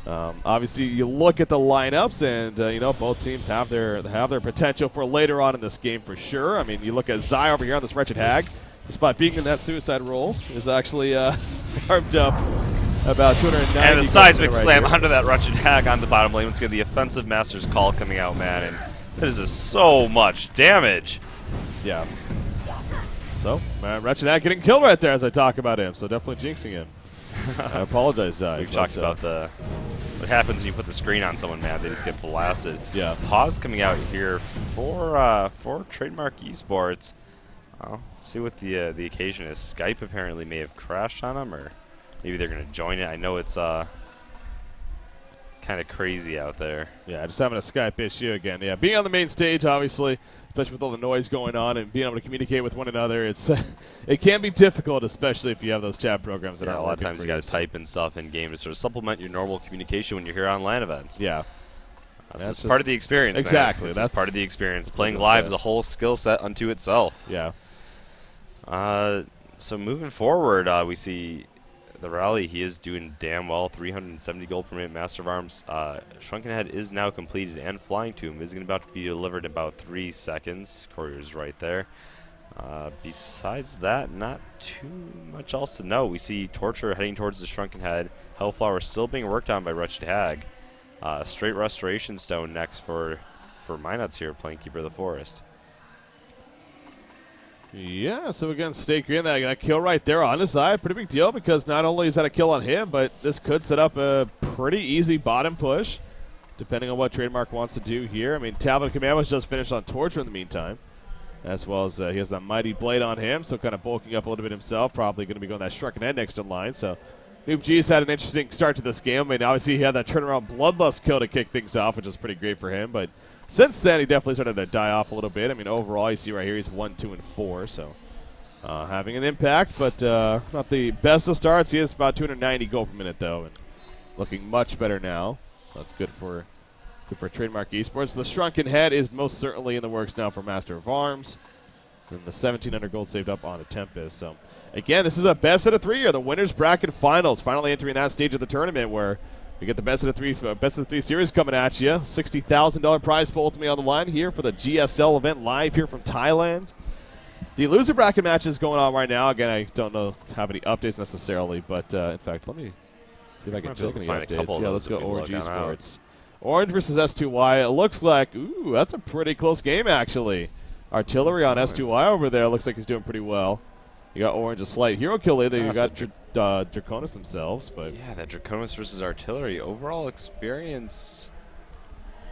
S2: obviously, you look at the lineups, and you know, both teams have their potential for later on in this game for sure. I mean, you look at Zai over here on this Wretched Hag, despite being in that suicide role, is actually carved up about 290.
S1: And a seismic
S2: right
S1: slam
S2: here.
S1: onto that Wretched Hag on the bottom lane. Let's get the offensive Master's Call coming out, man, and that is just so much damage.
S2: Yeah. So, Wretched Hag getting killed right there as I talk about him, so definitely jinxing him. I apologize, Zai.
S1: We've talked about what happens when you put the screen on someone, man. They just get blasted.
S2: Yeah.
S1: Pause coming out here for Trademark Esports. Well, let's see what the occasion is. Skype apparently may have crashed on them, or maybe they're going to join it. I know it's kind of crazy out there.
S2: Yeah, just having a Skype issue again. Yeah, being on the main stage, obviously, especially with all the noise going on and being able to communicate with one another, it can be difficult, especially if you have those chat programs that
S1: Yeah,
S2: aren't
S1: a lot of
S2: working
S1: times
S2: for
S1: you got to type in stuff in game to sort of supplement your normal communication when you're here on LAN events.
S2: Yeah.
S1: This is part of the experience,
S2: exactly.
S1: man.
S2: That's
S1: This is part of the experience. Playing live is a whole skill set unto itself.
S2: Yeah.
S1: So moving forward, we see the rally. He is doing damn well. 370 gold per minute. Master of Arms. Shrunken Head is now completed, and Flying Tomb is going to about to be delivered in about 3 seconds. Courier's right there. Besides that, not too much else to know. We see Torture heading towards the Shrunken Head. Hellflower still being worked on by Wretched Hag. Straight Restoration Stone next for Minuts here, playing Keeper of the Forest.
S2: Yeah, so again, State Green, that kill right there on his side, pretty big deal, because not only is that a kill on him, but this could set up a pretty easy bottom push, depending on what Trademark wants to do here. I mean, Talbot Commanders just finished on Torture in the meantime, as well as he has that Mighty Blade on him, so kind of bulking up a little bit himself, probably going to be going that Shrunken Head next in line. So Noob G's had an interesting start to this game. I mean, obviously he had that turnaround Bloodlust kill to kick things off, which is pretty great for him, but since then, he definitely started to die off a little bit. I mean, overall, you see right here, he's 1, 2, and 4, so having an impact, but not the best of starts. He has about 290 gold per minute, though, and looking much better now. That's good for Trademark Esports. The Shrunken Head is most certainly in the works now for Master of Arms, and the 1,700 gold saved up on a Tempest. So, again, this is a best out of 3 here, the Winners Bracket Finals, finally entering that stage of the tournament where we get the best of the three series coming at you. $60,000 prize pool ultimately on the line here for the GSL event live here from Thailand. The loser bracket matches going on right now. Again, I don't know have any updates necessarily, but in fact, let me see if I can check any updates. Yeah, let's go Orange Esports. Orange versus S2Y. It looks like, ooh, that's a pretty close game actually. Artillery on S2Y over there looks like he's doing pretty well. You got Orange a slight hero kill later. You got Draconis themselves, but
S1: yeah, that Draconis versus Artillery overall experience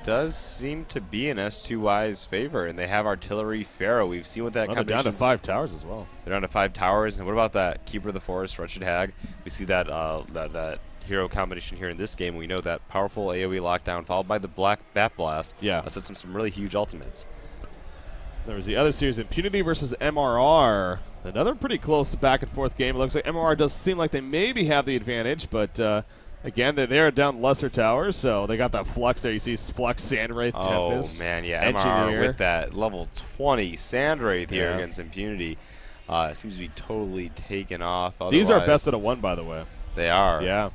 S1: does seem to be in S2Y's favor, and they have Artillery Pharaoh. We've seen what that combination.
S2: They're down to 5 towers as well.
S1: They're down to 5 towers, and what about that Keeper of the Forest, Wretched Hag? We see that that hero combination here in this game. We know that powerful AoE lockdown followed by the Black Bat Blast.
S2: Yeah,
S1: that sets some really huge ultimates.
S2: There was the other series, Impunity versus MRR. Another pretty close back and forth game. It looks like MRR does seem like they maybe have the advantage, but again, they're down lesser towers, so they got that Flux there. You see Flux, Sandwraith, Tempest.
S1: Oh, man, yeah.
S2: Engineer.
S1: MRR with that level 20 Sandwraith here against Impunity. Seems to be totally taken off.
S2: These are best out of 1, by the way.
S1: They are.
S2: Yeah.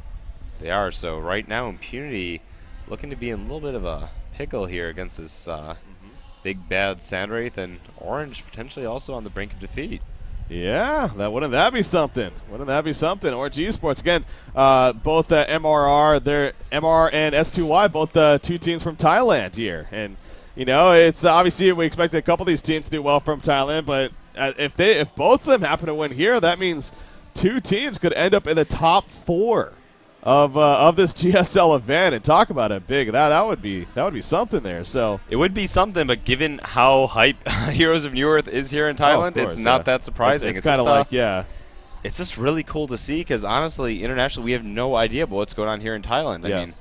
S1: They are. So right now, Impunity looking to be in a little bit of a pickle here against this big bad Sandwraith, and Orange potentially also on the brink of defeat.
S2: Yeah, wouldn't that be something? Wouldn't that be something? Orange Esports again, both MRR and S2Y, both the 2 teams from Thailand here, and you know it's obviously we expected a couple of these teams to do well from Thailand, but if both of them happen to win here, that means 2 teams could end up in the top 4 of this GSL event, and talk about it big. That would be something there. So
S1: it would be something, but given how hype Heroes of New Earth is here in Thailand,
S2: course,
S1: it's not that surprising.
S2: It's kind of like
S1: it's just really cool to see because honestly, internationally, we have no idea about what's going on here in Thailand. I mean,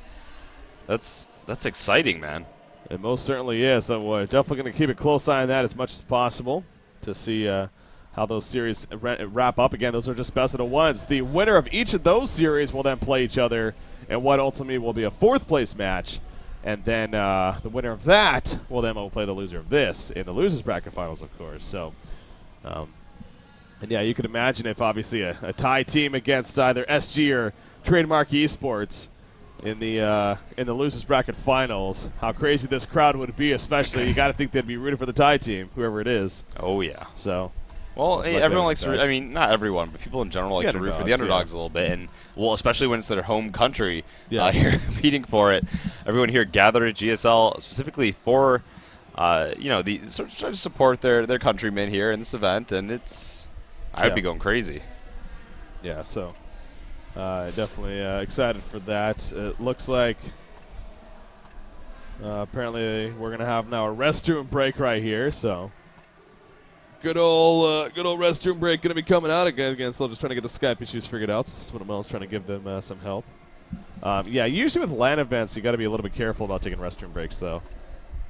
S1: that's exciting, man.
S2: It most certainly is. So we're definitely going to keep a close eye on that as much as possible to see how those series wrap up. Again, those are just best of the ones. The winner of each of those series will then play each other in what ultimately will be a 4th place match. And then the winner of that will then play the loser of this in the losers bracket finals, of course. So, and yeah, you could imagine if obviously a Thai team against either SG or Trademark Esports in the losers bracket finals, how crazy this crowd would be. Especially, you got to think they'd be rooting for the Thai team, whoever it is.
S1: Oh yeah.
S2: So.
S1: Well, everyone likes to I mean, not everyone, but people in general like to root for the underdogs a little bit. And, well, especially when it's their home country here competing for it. Everyone here gathered at GSL specifically for, try to support their countrymen here in this event. And I would be going crazy.
S2: Yeah, so definitely excited for that. It looks like apparently we're going to have now a restroom break right here, so. Good old restroom break going to be coming out again. Still just trying to get the Skype issues figured out. Swinamail's trying to give them some help. Yeah, usually with LAN events, you got to be a little bit careful about taking restroom breaks, though,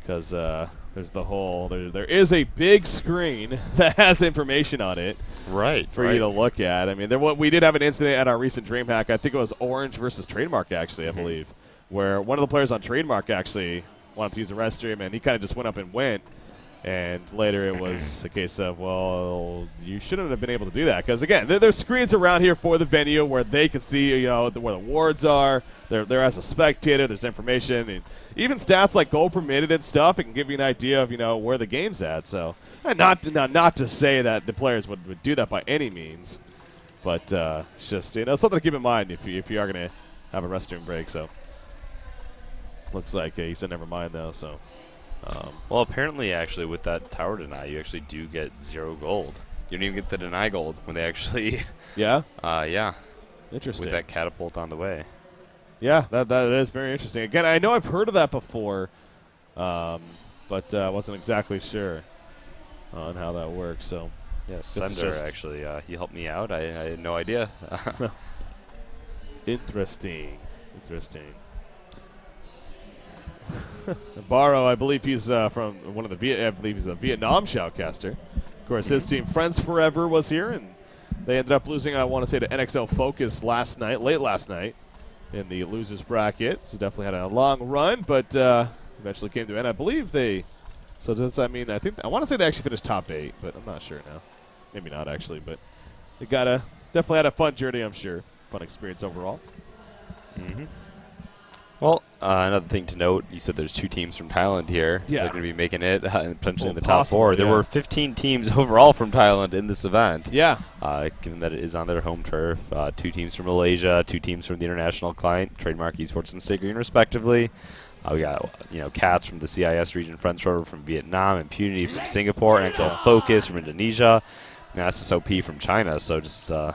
S2: because there's the whole there is a big screen that has information on it, for you to look at. I mean, we did have an incident at our recent DreamHack. I think it was Orange versus Trademark, actually, I believe, where one of the players on Trademark actually wanted to use the restroom, and he kind of just went up and went. And later it was a case of, well, you shouldn't have been able to do that. Because, again, there's screens around here for the venue where they can see, where the wards are. There as a spectator, there's information. And even stats like goal per minute and stuff, it can give you an idea of, where the game's at. So, and not to say that the players would do that by any means. But it's just, something to keep in mind if you are going to have a restroom break. So, looks like he said never mind, though, so.
S1: Well, apparently, actually, with that tower deny, you actually do get 0 gold. You don't even get the deny gold when they actually.
S2: Yeah.
S1: Yeah.
S2: Interesting.
S1: With that catapult on the way.
S2: Yeah, that is very interesting. Again, I know I've heard of that before, but wasn't exactly sure on how that works. So.
S1: Yeah, Sender actually he helped me out. I had no idea.
S2: Interesting. Barrow, I believe he's from one of the I believe he's a Vietnam shoutcaster. Of course, his team Friends Forever was here, and they ended up losing, I want to say, to NXL Focus late last night in the losers bracket. So definitely had a long run, but eventually came to an end. I believe they. So does that mean I want to say they actually finished top 8, but I'm not sure now. Maybe not actually, but they definitely had a fun journey. I'm sure, fun experience overall.
S1: Well, another thing to note, you said there's 2 teams from Thailand here.
S2: Yeah.
S1: They're going to be making it potentially in the top
S2: possible,
S1: 4. There were 15 teams overall from Thailand in this event.
S2: Yeah.
S1: Given that it is on their home turf. 2 teams from Malaysia, 2 teams from the international client, Trademark Esports and Stay Green, respectively. We got, Cats from the CIS region, Friends Forever from Vietnam, Impunity from Singapore, NXL Focus from Indonesia, and SSOP from China. So just a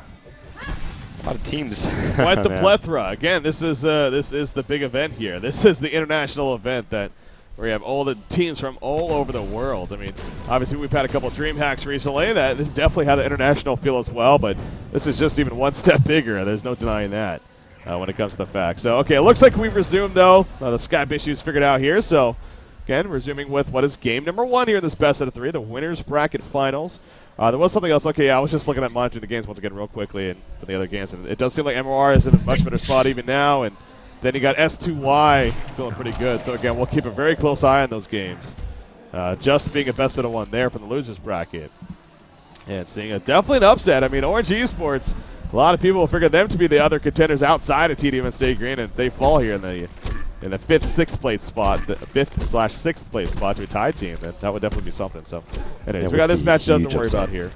S1: lot of teams.
S2: Quite the plethora. Again, this is the big event here. This is the international event where you have all the teams from all over the world. I mean, obviously we've had a couple dream hacks recently that definitely had the international feel as well, but this is just even one step bigger. There's no denying that when it comes to the facts. So, okay, it looks like we've resumed, though. The Skype issues figured out here. So, again, resuming with what is game number 1 here in this best out of 3, the winners bracket finals. There was something else. Okay, yeah, I was just looking at monitoring the games once again real quickly and for the other games. And it does seem like MOR is in a much better spot even now. And then you got S2Y feeling pretty good. So, again, we'll keep a very close eye on those games. Just being a best out of 1 there from the losers bracket. And seeing definitely an upset. I mean, Orange Esports, a lot of people will figure them to be the other contenders outside of tdM and Stay Green, and they fall here in the 5th, 6th place spot, the 5th/6th place spot to a tie team. That would definitely be something. So, anyways, we got this matchup to worry about here.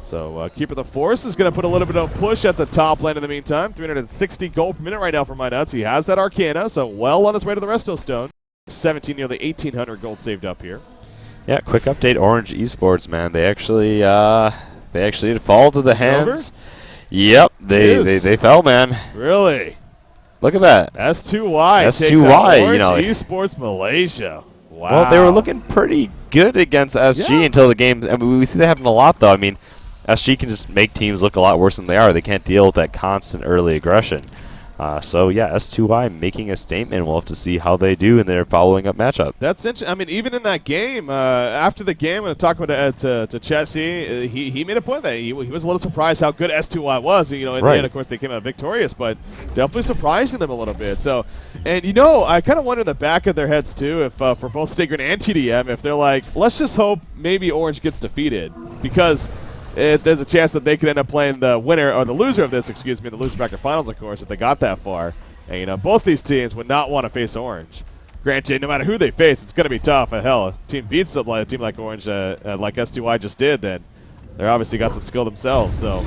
S2: So, Keeper the Force is going to put a little bit of push at the top lane in the meantime. 360 gold per minute right now for my nuts. He has that Arcana, so well on his way to the Resto Stone. 17, nearly 1,800 gold saved up here.
S1: Yeah, quick update. Orange Esports, man, they actually did fall to the hands. Yep, they fell, man.
S2: Really?
S1: Look at that.
S2: S2Y.
S1: S2Y, you know.
S2: Esports Malaysia. Wow.
S1: Well, they were looking pretty good against SG until the games. I mean, we see that happen a lot, though. I mean, SG can just make teams look a lot worse than they are. They can't deal with that constant early aggression. So, yeah, S2Y making a statement. We'll have to see how they do in their following up matchup.
S2: That's interesting. I mean, even in that game, after the game, I'm going to talk about to Chessie. He made a point that he was a little surprised how good S2Y was. You know, in the end, of course, they came out victorious, but definitely surprising them a little bit. So, and you know, I kind of wonder in the back of their heads too, if for both Stigrin and tdM, if they're like, let's just hope maybe Orange gets defeated, because there's a chance that they could end up playing the winner or the loser of this, excuse me, the loser bracket finals, of course, if they got that far. And, you know, both these teams would not want to face Orange. Granted, no matter who they face, it's going to be tough. Hell, a team beats a team like Orange, like S2Y just did, then they're obviously got some skill themselves. So,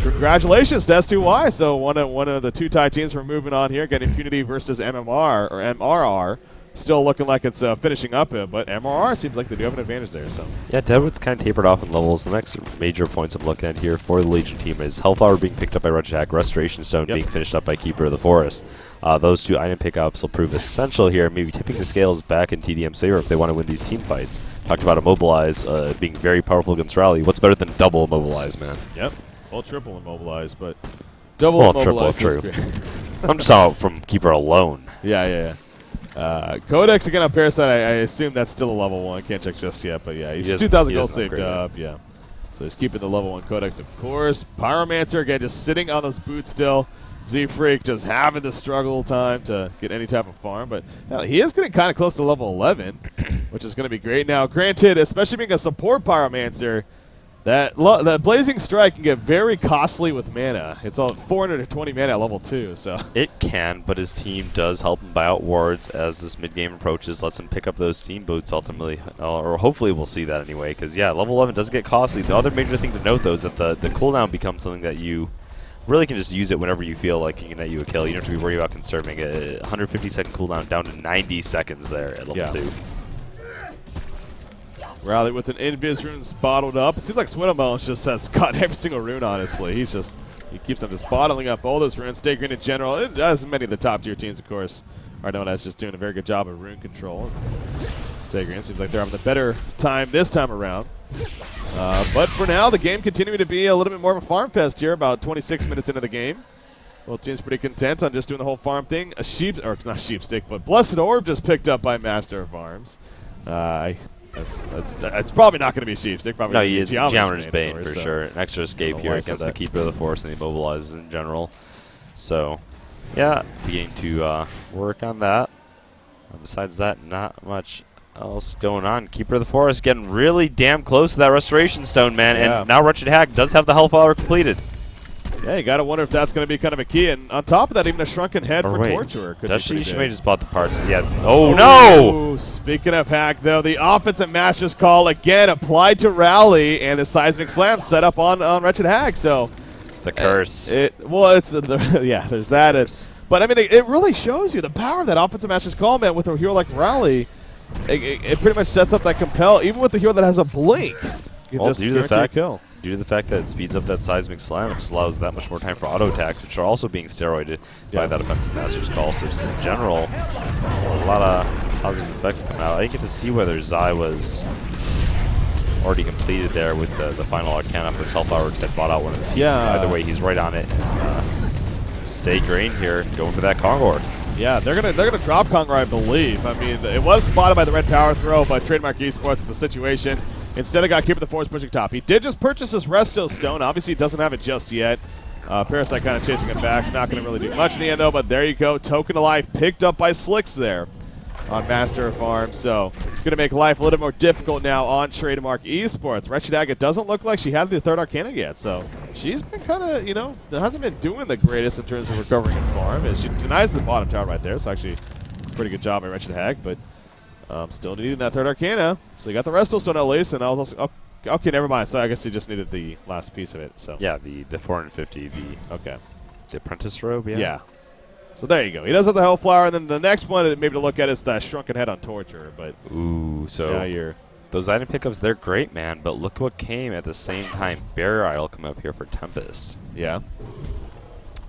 S2: congratulations to S2Y. So, one of the two tie teams we're moving on here, getting Impunity versus MMR, or MRR. Still looking like it's finishing up, but MRR seems like they do have an advantage there. So
S1: yeah, Deadwood's kind of tapered off in levels. The next major points I'm looking at here for the Legion team is Hellflower being picked up by Wretched Hack, Restoration Stone being finished up by Keeper of the Forest. Those two item pickups will prove essential here, maybe tipping the scales back in tdM's favor if they want to win these team fights. Talked about Immobilize being very powerful against Rally. What's better than double Immobilize, man?
S2: Yep, well, triple Immobilize, but double Immobilize
S1: triple, true. I'm just out from Keeper alone.
S2: Yeah. Codex again on Parasite, I assume that's still a level 1. Can't check just yet, but yeah, he's 2,000 gold saved up. Yeah, so he's keeping the level 1 Codex, of course. Pyromancer again, just sitting on those boots still. Z-Freak just having the struggle time to get any type of farm, but he is getting kind of close to level 11, which is going to be great. Now, granted, especially being a support Pyromancer, that Blazing Strike can get very costly with mana. It's all 420 mana at level 2. So
S1: it can, but his team does help him buy out wards as this mid-game approaches, lets him pick up those steam boots ultimately, or hopefully we'll see that anyway, because yeah, level 11 does get costly. The other major thing to note, though, is that the cooldown becomes something that you really can just use it whenever you feel like you can net you a kill. You don't have to be worried about conserving a 150-second cooldown down to 90 seconds there at level 2.
S2: Rally with an Invis runes bottled up. It seems like Swindlemelons just has got every single rune, honestly. He keeps on just bottling up all those runes. Stay Green in general, as many of the top tier teams, of course, are known as just doing a very good job of rune control. Stay Green seems like they're having the better time this time around. But for now, the game continuing to be a little bit more of a farm fest here, about 26 minutes into the game. Both teams pretty content on just doing the whole farm thing. It's not Sheepstick, but Blessed Orb just picked up by Master of Arms. It's probably not going to be Sheepstick. Probably
S1: no, he is Geometer's Bane for sure. An extra escape here against the Keeper of the Forest and the Immobilizes in general. So, yeah, beginning to work on that. Besides that, not much else going on. Keeper of the Forest getting really damn close to that Restoration Stone, man. Yeah. And now Wretched Hack does have the Hellflower completed.
S2: Yeah, you got to wonder if that's going to be kind of a key. And on top of that, even a Shrunken Head for Torturer could be
S1: she may just bought the parts. Yeah. Oh, no!
S2: Speaking of Hack, though, the offensive Master's Call again applied to Rally, and the Seismic Slam set up on Wretched Hack. So
S1: the curse.
S2: Yeah, there's that. But I mean, it really shows you the power of that offensive Master's Call, man. With a hero like Rally, it pretty much sets up that compel, even with the hero that has a blink. You just guarantee a kill.
S1: Due to the fact that it speeds up that Seismic Slam, it just allows that much more time for auto attacks, which are also being steroided by that offensive Master's Call. So just in general, a lot of positive effects come out. I didn't get to see whether Zai was already completed there with the final Arcana for his Hellflower, which had bought out one of the pieces.
S2: Yeah.
S1: Either way, he's right on it. Stay Green here, going for that Kongor.
S2: Yeah, they're gonna drop Kongor, I believe. I mean, it was spotted by the red power throw, but Trademark Esports the situation. Instead, they got Keeper of the Forest pushing top. He did just purchase this Resto Stone. Obviously, he doesn't have it just yet. Parasite kind of chasing it back. Not going to really do much in the end, though, but there you go. Token of Life picked up by Slicks there on Master of Arms. So it's going to make life a little more difficult now on Trademark Esports. Wretched Hack, it doesn't look like she had the third Arcana yet, so she's been kind of, hasn't been doing the greatest in terms of recovering in farm. And she denies the bottom tower right there, so actually pretty good job by Wretched Hack, but still needing that third Arcana. So you got the Resto Stone at least, and I was also okay, never mind. So I guess he just needed the last piece of it. So
S1: yeah, the 450, the Apprentice Robe. Yeah.
S2: So there you go. He does have the Hellflower, and then the next one maybe to look at is that Shrunken Head on Torture. But
S1: ooh, so
S2: yeah, you're
S1: those item pickups, they're great, man, but look what came at the same time. Barrier Idol come up here for Tempest.
S2: Yeah.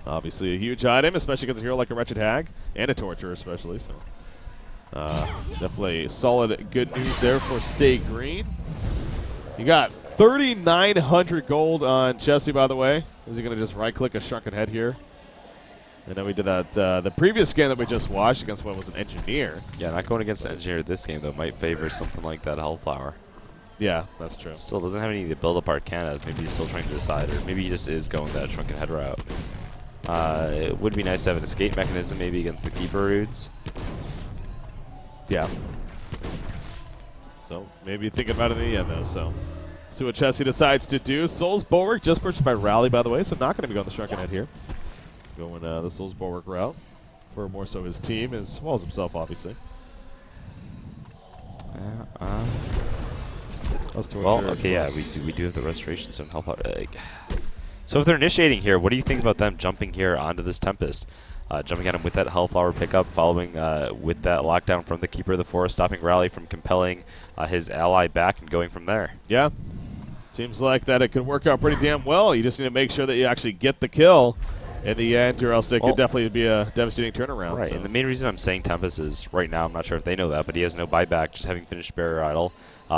S2: Obviously a huge item, especially against a hero like a Wretched Hag, and a Torture especially. So definitely solid good news there for Stay Green. You got 3,900 gold on Jesse, by the way. Is he going to just right-click a Shrunken Head here? I know we did that the previous game that we just watched against what was an Engineer.
S1: Yeah, not going against the Engineer this game, though, might favor something like that Hellflower.
S2: Yeah, that's true.
S1: Still doesn't have any to build up Arcana. Maybe he's still trying to decide, or maybe he just is going that Shrunken Head route. It would be nice to have an escape mechanism maybe against the Keeper Roots.
S2: Yeah. So maybe thinking about it in the end, though. So see what Chessie decides to do. Soul's Bulwark just purchased by Rally, by the way, so not going to be going the Shrunken Head here. Going the Soul's Bulwark route for more so his team as well as himself, obviously.
S1: Well, okay, yeah, we do have the Restoration Stone help out. So if they're initiating here, what do you think about them jumping here onto this Tempest? Jumping at him with that Hellflower pickup, following with that lockdown from the Keeper of the Forest, stopping Rally from compelling his ally back and going from there.
S2: Yeah. Seems like that it could work out pretty damn well. You just need to make sure that you actually get the kill in the end, or else it could definitely be a devastating turnaround.
S1: Right,
S2: so.
S1: and the main reason I'm saying Tempest is right now, I'm not sure if they know that, but he has no buyback, just having finished Barrier Idol.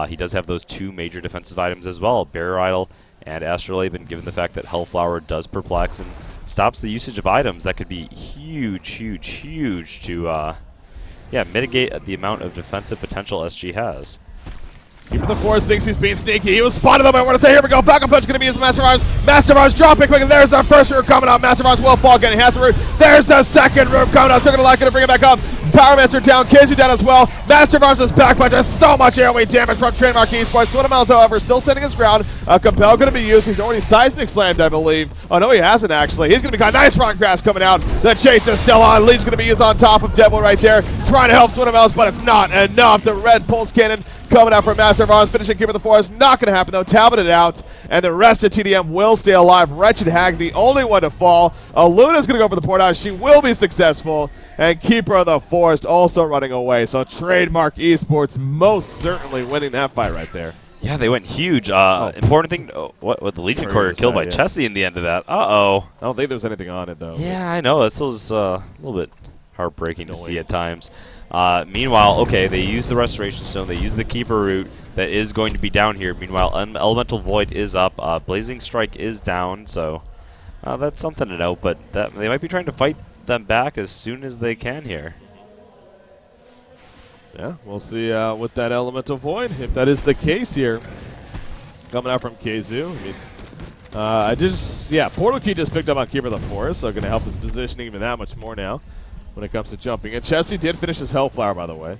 S1: He does have those two major defensive items as well, Barrier Idol and Astrolabe, and given the fact that Hellflower does perplex and stops the usage of items, that could be huge, huge, huge to mitigate the amount of defensive potential SG has.
S2: Keeper of the Forest thinks he's being sneaky. He was spotted though. I want to say, here we go. Backup punch going to be his Master of Arms. Master of Arms dropping quick. There's the first room coming out. Master of Arms will fall again. He has the root. There's the second room coming out. Still going to like it to bring it back up. Power Master down. Kizu down as well. Master of Arms is back punch. There's so much airway damage from Trademark Esports. Swinamels, however, still standing his ground. Compel going to be used. He's already seismic slammed, I believe. Oh, no, he hasn't actually. He's going to be caught. Nice front grass coming out. The chase is still on. Lead's going to be used on top of Devil right there. Trying to help Swinamels, but it's not enough. The red pulse cannon coming out from Master of Arms, finishing Keeper of the Forest. Not going to happen, though. Talbot it out, and the rest of tdM will stay alive. Wretched Hag, the only one to fall. Luna's going to go for the portage. She will be successful, and Keeper of the Forest also running away. So Trademark Esports most certainly winning that fight right there.
S1: Yeah, they went huge. Important thing, what the Legion Courier killed by Chessie in the end of that. Uh-oh.
S2: I don't think there's anything on it, though.
S1: Yeah, I know. That still is a little bit heartbreaking to see at times. Meanwhile, okay, they use the Restoration Stone. They use the Keeper route that is going to be down here. Meanwhile, Elemental Void is up. Blazing Strike is down, so that's something to note. But they might be trying to fight them back as soon as they can here.
S2: Yeah, we'll see with that Elemental Void, if that is the case here. Coming out from Kizu. I mean, Portal Key just picked up on Keeper of the Forest, so going to help his positioning even that much more now when it comes to jumping. And Chessie did finish his Hellflower, by the way.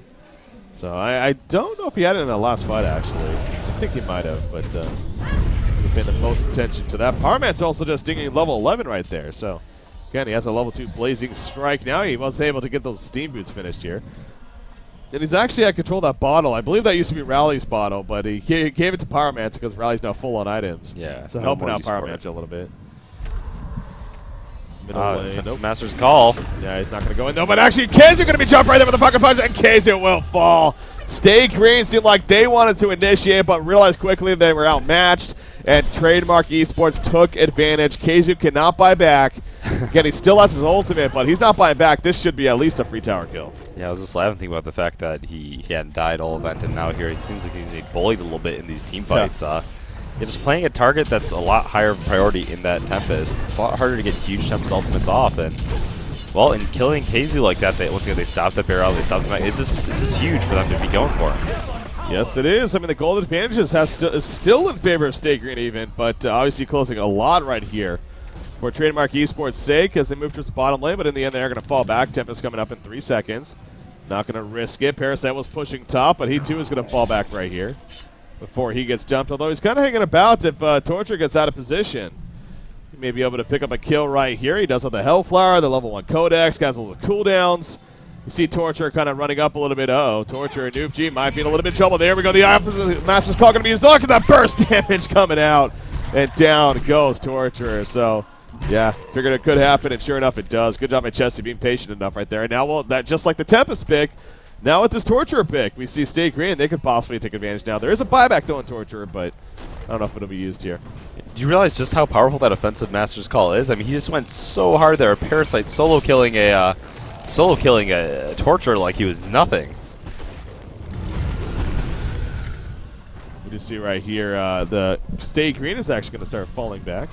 S2: So I don't know if he had it in the last fight, actually. I think he might have, but we've paid the most attention to that. Power Man's also just dinging level 11 right there. So, again, he has a level 2 Blazing Strike now. He was able to get those Steam Boots finished here. And he's actually had control of that bottle. I believe that used to be Rally's bottle, but he gave it to Power Man's because Rally's now full on items.
S1: Yeah.
S2: So helping out Power Man's a little bit.
S1: That's Master's call.
S2: Yeah, he's not going to go in, though. But actually, Kizu going to be jumped right there with the fucking punch, and Kizu will fall. Stay Green seemed like they wanted to initiate, but realized quickly they were outmatched, and Trademark Esports took advantage. Kizu cannot buy back. Again, he still has his ultimate, but he's not buying back. This should be at least a free tower kill.
S1: Yeah, I was just laughing about the fact that he hadn't died all event, and now here it seems like he's being bullied a little bit in these team fights. Yeah, just playing a target that's a lot higher of a priority in that Tempest, it's a lot harder to get huge Tempest ultimates off, and well, in killing Kizu like that, once again they stopped the barrel, they stopped the fight. This is huge for them to be going for.
S2: Yes, it is. I mean, the gold advantages is still in favor of Stay Green even, but obviously closing a lot right here for Trademark Esports' sake as they move towards the bottom lane, but in the end they're going to fall back. Tempest coming up in 3 seconds. Not going to risk it. Parasite was pushing top, but he too is going to fall back right here before he gets dumped, although he's kind of hanging about if Torture gets out of position. He may be able to pick up a kill right here. He does have the Hellflower, the level 1 Codex, got all the cooldowns. You see Torture kind of running up a little bit. Torture and Noob G might be in a little bit of trouble. There we go. The opposite Master's Call going to be used. Look at that burst damage coming out. And down goes Torture. So, yeah, figured it could happen, and sure enough it does. Good job by Chessie being patient enough right there. And now, well, that just like the Tempest pick, Now with this Torturer pick, we see Stay Green. They could possibly take advantage now. There is a buyback though in Torturer, but I don't know if it'll be used here.
S1: Do you realize just how powerful that offensive Master's Call is? I mean, he just went so hard there. Parasite solo killing a Torturer like he was nothing.
S2: We just see right here the Stay Green is actually going to start falling back.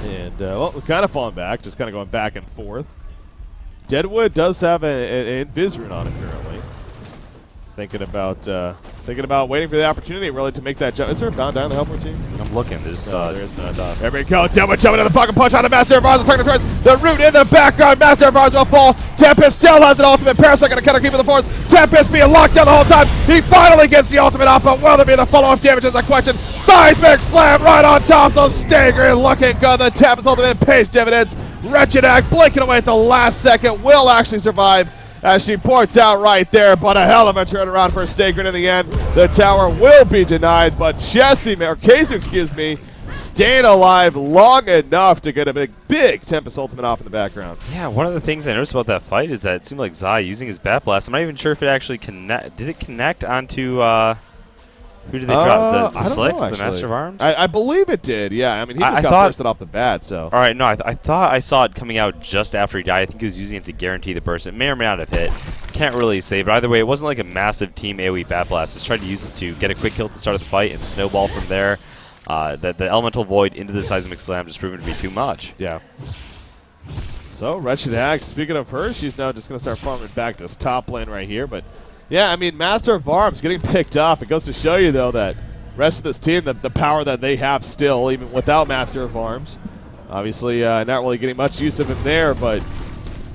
S2: And, well, we're kind of falling back, just kind of going back and forth. Deadwood does have an Invis rune on it currently. Thinking about waiting for the opportunity really to make that jump. Is there a bound down the Hellborn team?
S1: I'm looking. There's
S2: No, there is not.
S1: dust.
S2: There we go. Deadwood jumping to the fucking punch on the Master of Arms. The choice. The root in the background. Master of Arms will fall. Tempest still has an ultimate. Parasite going to counter keep in the force. Tempest being locked down the whole time. He finally gets the ultimate off, but will there be the follow-up damage is the question. Seismic slam right on top. So Staggering looking good. The Tempest ultimate pays dividends. Wretched Act blinking away at the last second. Will actually survive as she ports out right there, but a hell of a turnaround for Staggering in the end. The tower will be denied, but Kazu, excuse me, staying alive long enough to get a big Tempest ultimate off in the background.
S1: Yeah, one of the things I noticed about that fight is that it seemed like Zai using his Bat Blast. I'm not even sure if it actually did it connect onto who did they drop? The Slicks, the Master of Arms?
S2: I believe it did, yeah. I mean, he just got bursted off the bat, so.
S1: All right, no, I thought I saw it coming out just after he died. I think he was using it to guarantee the burst. It may or may not have hit. Can't really say, but either way, it wasn't like a massive team AoE Bat Blast. Just tried to use it to get a quick kill at the start of the fight and snowball from there. The Elemental Void into the Seismic Slam just proven to be too much.
S2: Yeah. So, Wretched Hag, speaking of her, she's now just going to start farming back this top lane right here, but yeah, I mean, Master of Arms getting picked up. It goes to show you, though, that rest of this team, the power that they have still, even without Master of Arms. Obviously, not really getting much use of it there, but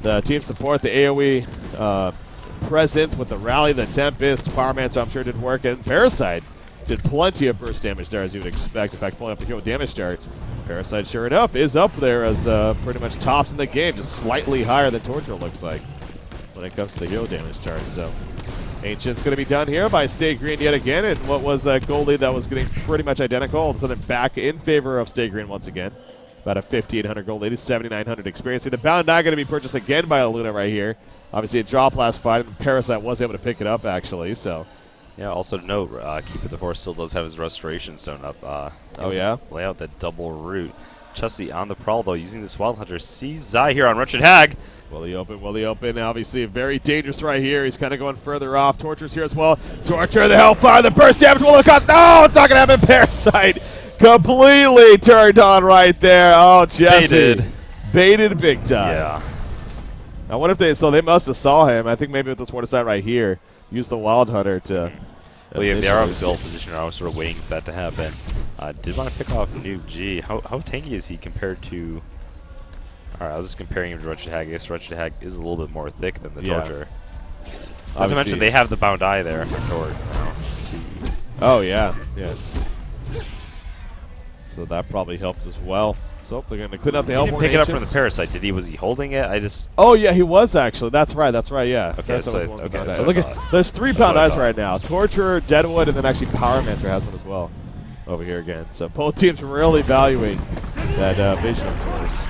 S2: the team support, the AoE presence with the Rally, the Tempest, Powermancer, I'm sure did work, and Parasite did plenty of burst damage there, as you would expect. In fact, pulling up the hero damage chart. Parasite, sure enough, is up there as pretty much tops in the game, just slightly higher than Torture looks like when it comes to the hero damage chart. So Ancient's going to be done here by Stay Green yet again, and what was a goal lead that was getting pretty much identical, all of a sudden back in favor of Stay Green once again. About a 5,800 gold lead, 7,900 experience. The Bound not going to be purchased again by Aluna right here. Obviously a drop last fight, and Parasite was able to pick it up actually, so.
S1: Yeah, also to note, Keeper the Force still does have his Restoration Stone up.
S2: Oh yeah?
S1: Lay out that double root. Chessie on the prowl though, using this Wild Hunter. Sees Zai here on Wretched Hag.
S2: Will he open? Will he open? Obviously very dangerous right here. He's kind of going further off. Torture's here as well. Torture, the Hellfire, the burst damage will look up. No, it's not going to happen. Parasite completely turned on right there. Oh, Jesse. Baited big time.
S1: Yeah.
S2: I wonder if they must have saw him. I think maybe with this water side right here, use the Wild Hunter to.
S1: Well, yeah, they are obviously all positioned. I was sort of waiting for that to happen. Did want to pick off Nuke G. How tanky is he compared to? All right, I was just comparing him to Wretched Hag. I guess Wretched Hag is a little bit more thick than the Torture. Not to mention they have the Bound Eye there for Torch.
S2: Oh yeah, yeah. So that probably helps as well. So they're going to clean up the Hellborn.
S1: He didn't pick it up from the Parasite. Was he holding it?
S2: Oh yeah, he was actually. That's right. Yeah.
S1: Okay,
S2: look at. There's 3 Bound Eyes right now. Torture, Deadwood, and then actually Powermancer has one as well. Over here again. So both teams really valuing that vision, of course.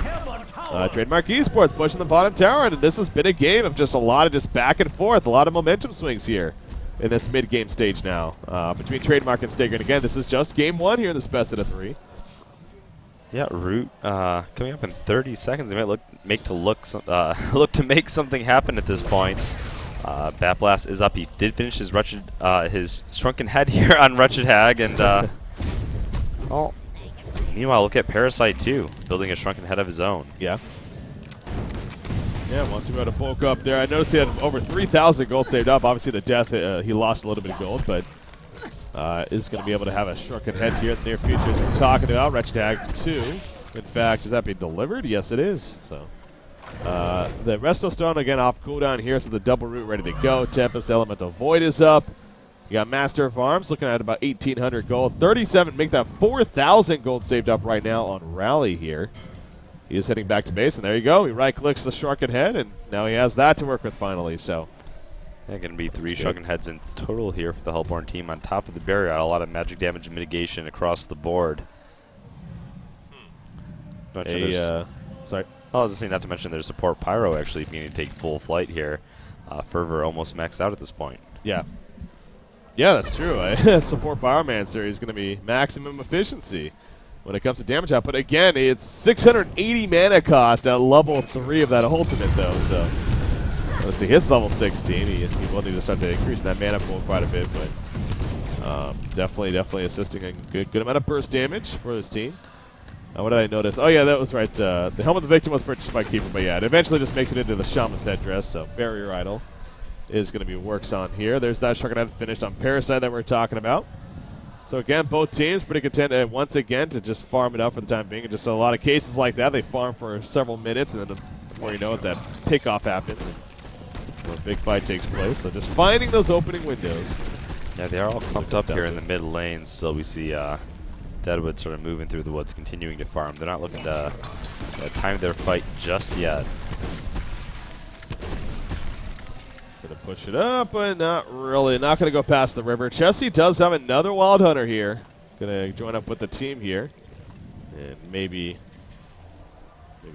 S2: Trademark Esports pushing the bottom tower, and this has been a game of just a lot of just back and forth, a lot of momentum swings here in this mid-game stage now between Trademark and Stager. And again, this is just game 1 here in this best of 3.
S1: Yeah, Root coming up in 30 seconds. They might look to make something happen at this point. Bat Blast is up. He did finish his his Shrunken Head here on Wretched Hag, and oh. Meanwhile, look at Parasite too, building a Shrunken Head of his own.
S2: Yeah. Yeah, once he got to bulk up there. I noticed he had over 3,000 gold saved up. Obviously, the death, he lost a little bit of gold, but is going to be able to have a Shrunken Head here in the near future. As we're talking about Wretched Hag 2. In fact, is that being delivered? Yes, it is. So the Resto Stone again off cooldown here, so the double root ready to go. Tempest Elemental Void is up. You got Master of Arms looking at about 1,800 gold. 37, make that 4,000 gold saved up right now on Rally here. He is heading back to base, and there you go. He right-clicks the Shrunken Head, and now he has that to work with finally. So,
S1: yeah, going to be 3 Shrunken Heads in total here for the Hellborn team on top of the barrier. A lot of magic damage mitigation across the board.
S2: Sorry.
S1: Oh, I was just saying, not to mention their support Pyro actually beginning to take full flight here. fervor almost maxed out at this point.
S2: Yeah. Yeah, that's true. Support Pyromancer is going to be maximum efficiency when it comes to damage output. Again, it's 680 mana cost at level 3 of that ultimate, though. So let's see, his level 16. He will need to start to increase that mana pool quite a bit, but definitely assisting a good amount of burst damage for his team. What did I notice? Oh, yeah, that was right. The Helm of the Victim was purchased by Keeper, but yeah, it eventually just makes it into the Shaman's headdress, so Barrier Idol is going to be works on here. There's that Sharknado finished on Parasite that we're talking about. So again, both teams pretty content once again to just farm it out for the time being. And just a lot of cases like that, they farm for several minutes, and then before you know it, that pickoff happens. And a big fight takes place. So just finding those opening windows.
S1: Yeah, they are all clumped up here in the mid lane. Still, we see Deadwood sort of moving through the woods, continuing to farm. They're not looking to time their fight just yet. Gonna
S2: push it up, but not really. Not gonna go past the river. Chessie does have another Wild Hunter here. Gonna join up with the team here, and maybe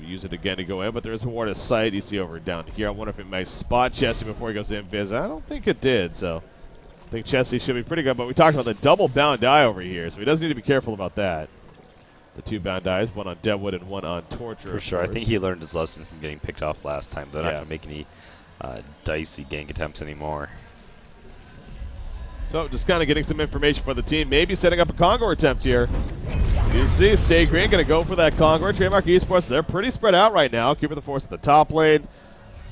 S2: use it again to go in. But there is a ward of sight you see over down here. I wonder if it might spot Chessie before he goes in Viz. I don't think it did. So I think Chessie should be pretty good. But we talked about the double bound die over here, so he does need to be careful about that. The 2 bound dies, one on Deadwood and one on Torture.
S1: For sure. I think he learned his lesson from getting picked off last time. They're not going to make any dicey gank attempts anymore.
S2: So just kind of getting some information for the team. Maybe setting up a Kongor attempt here. You see Stay Green going to go for that Kongor. Trademark Esports, they're pretty spread out right now. Keeper the Force at the top lane.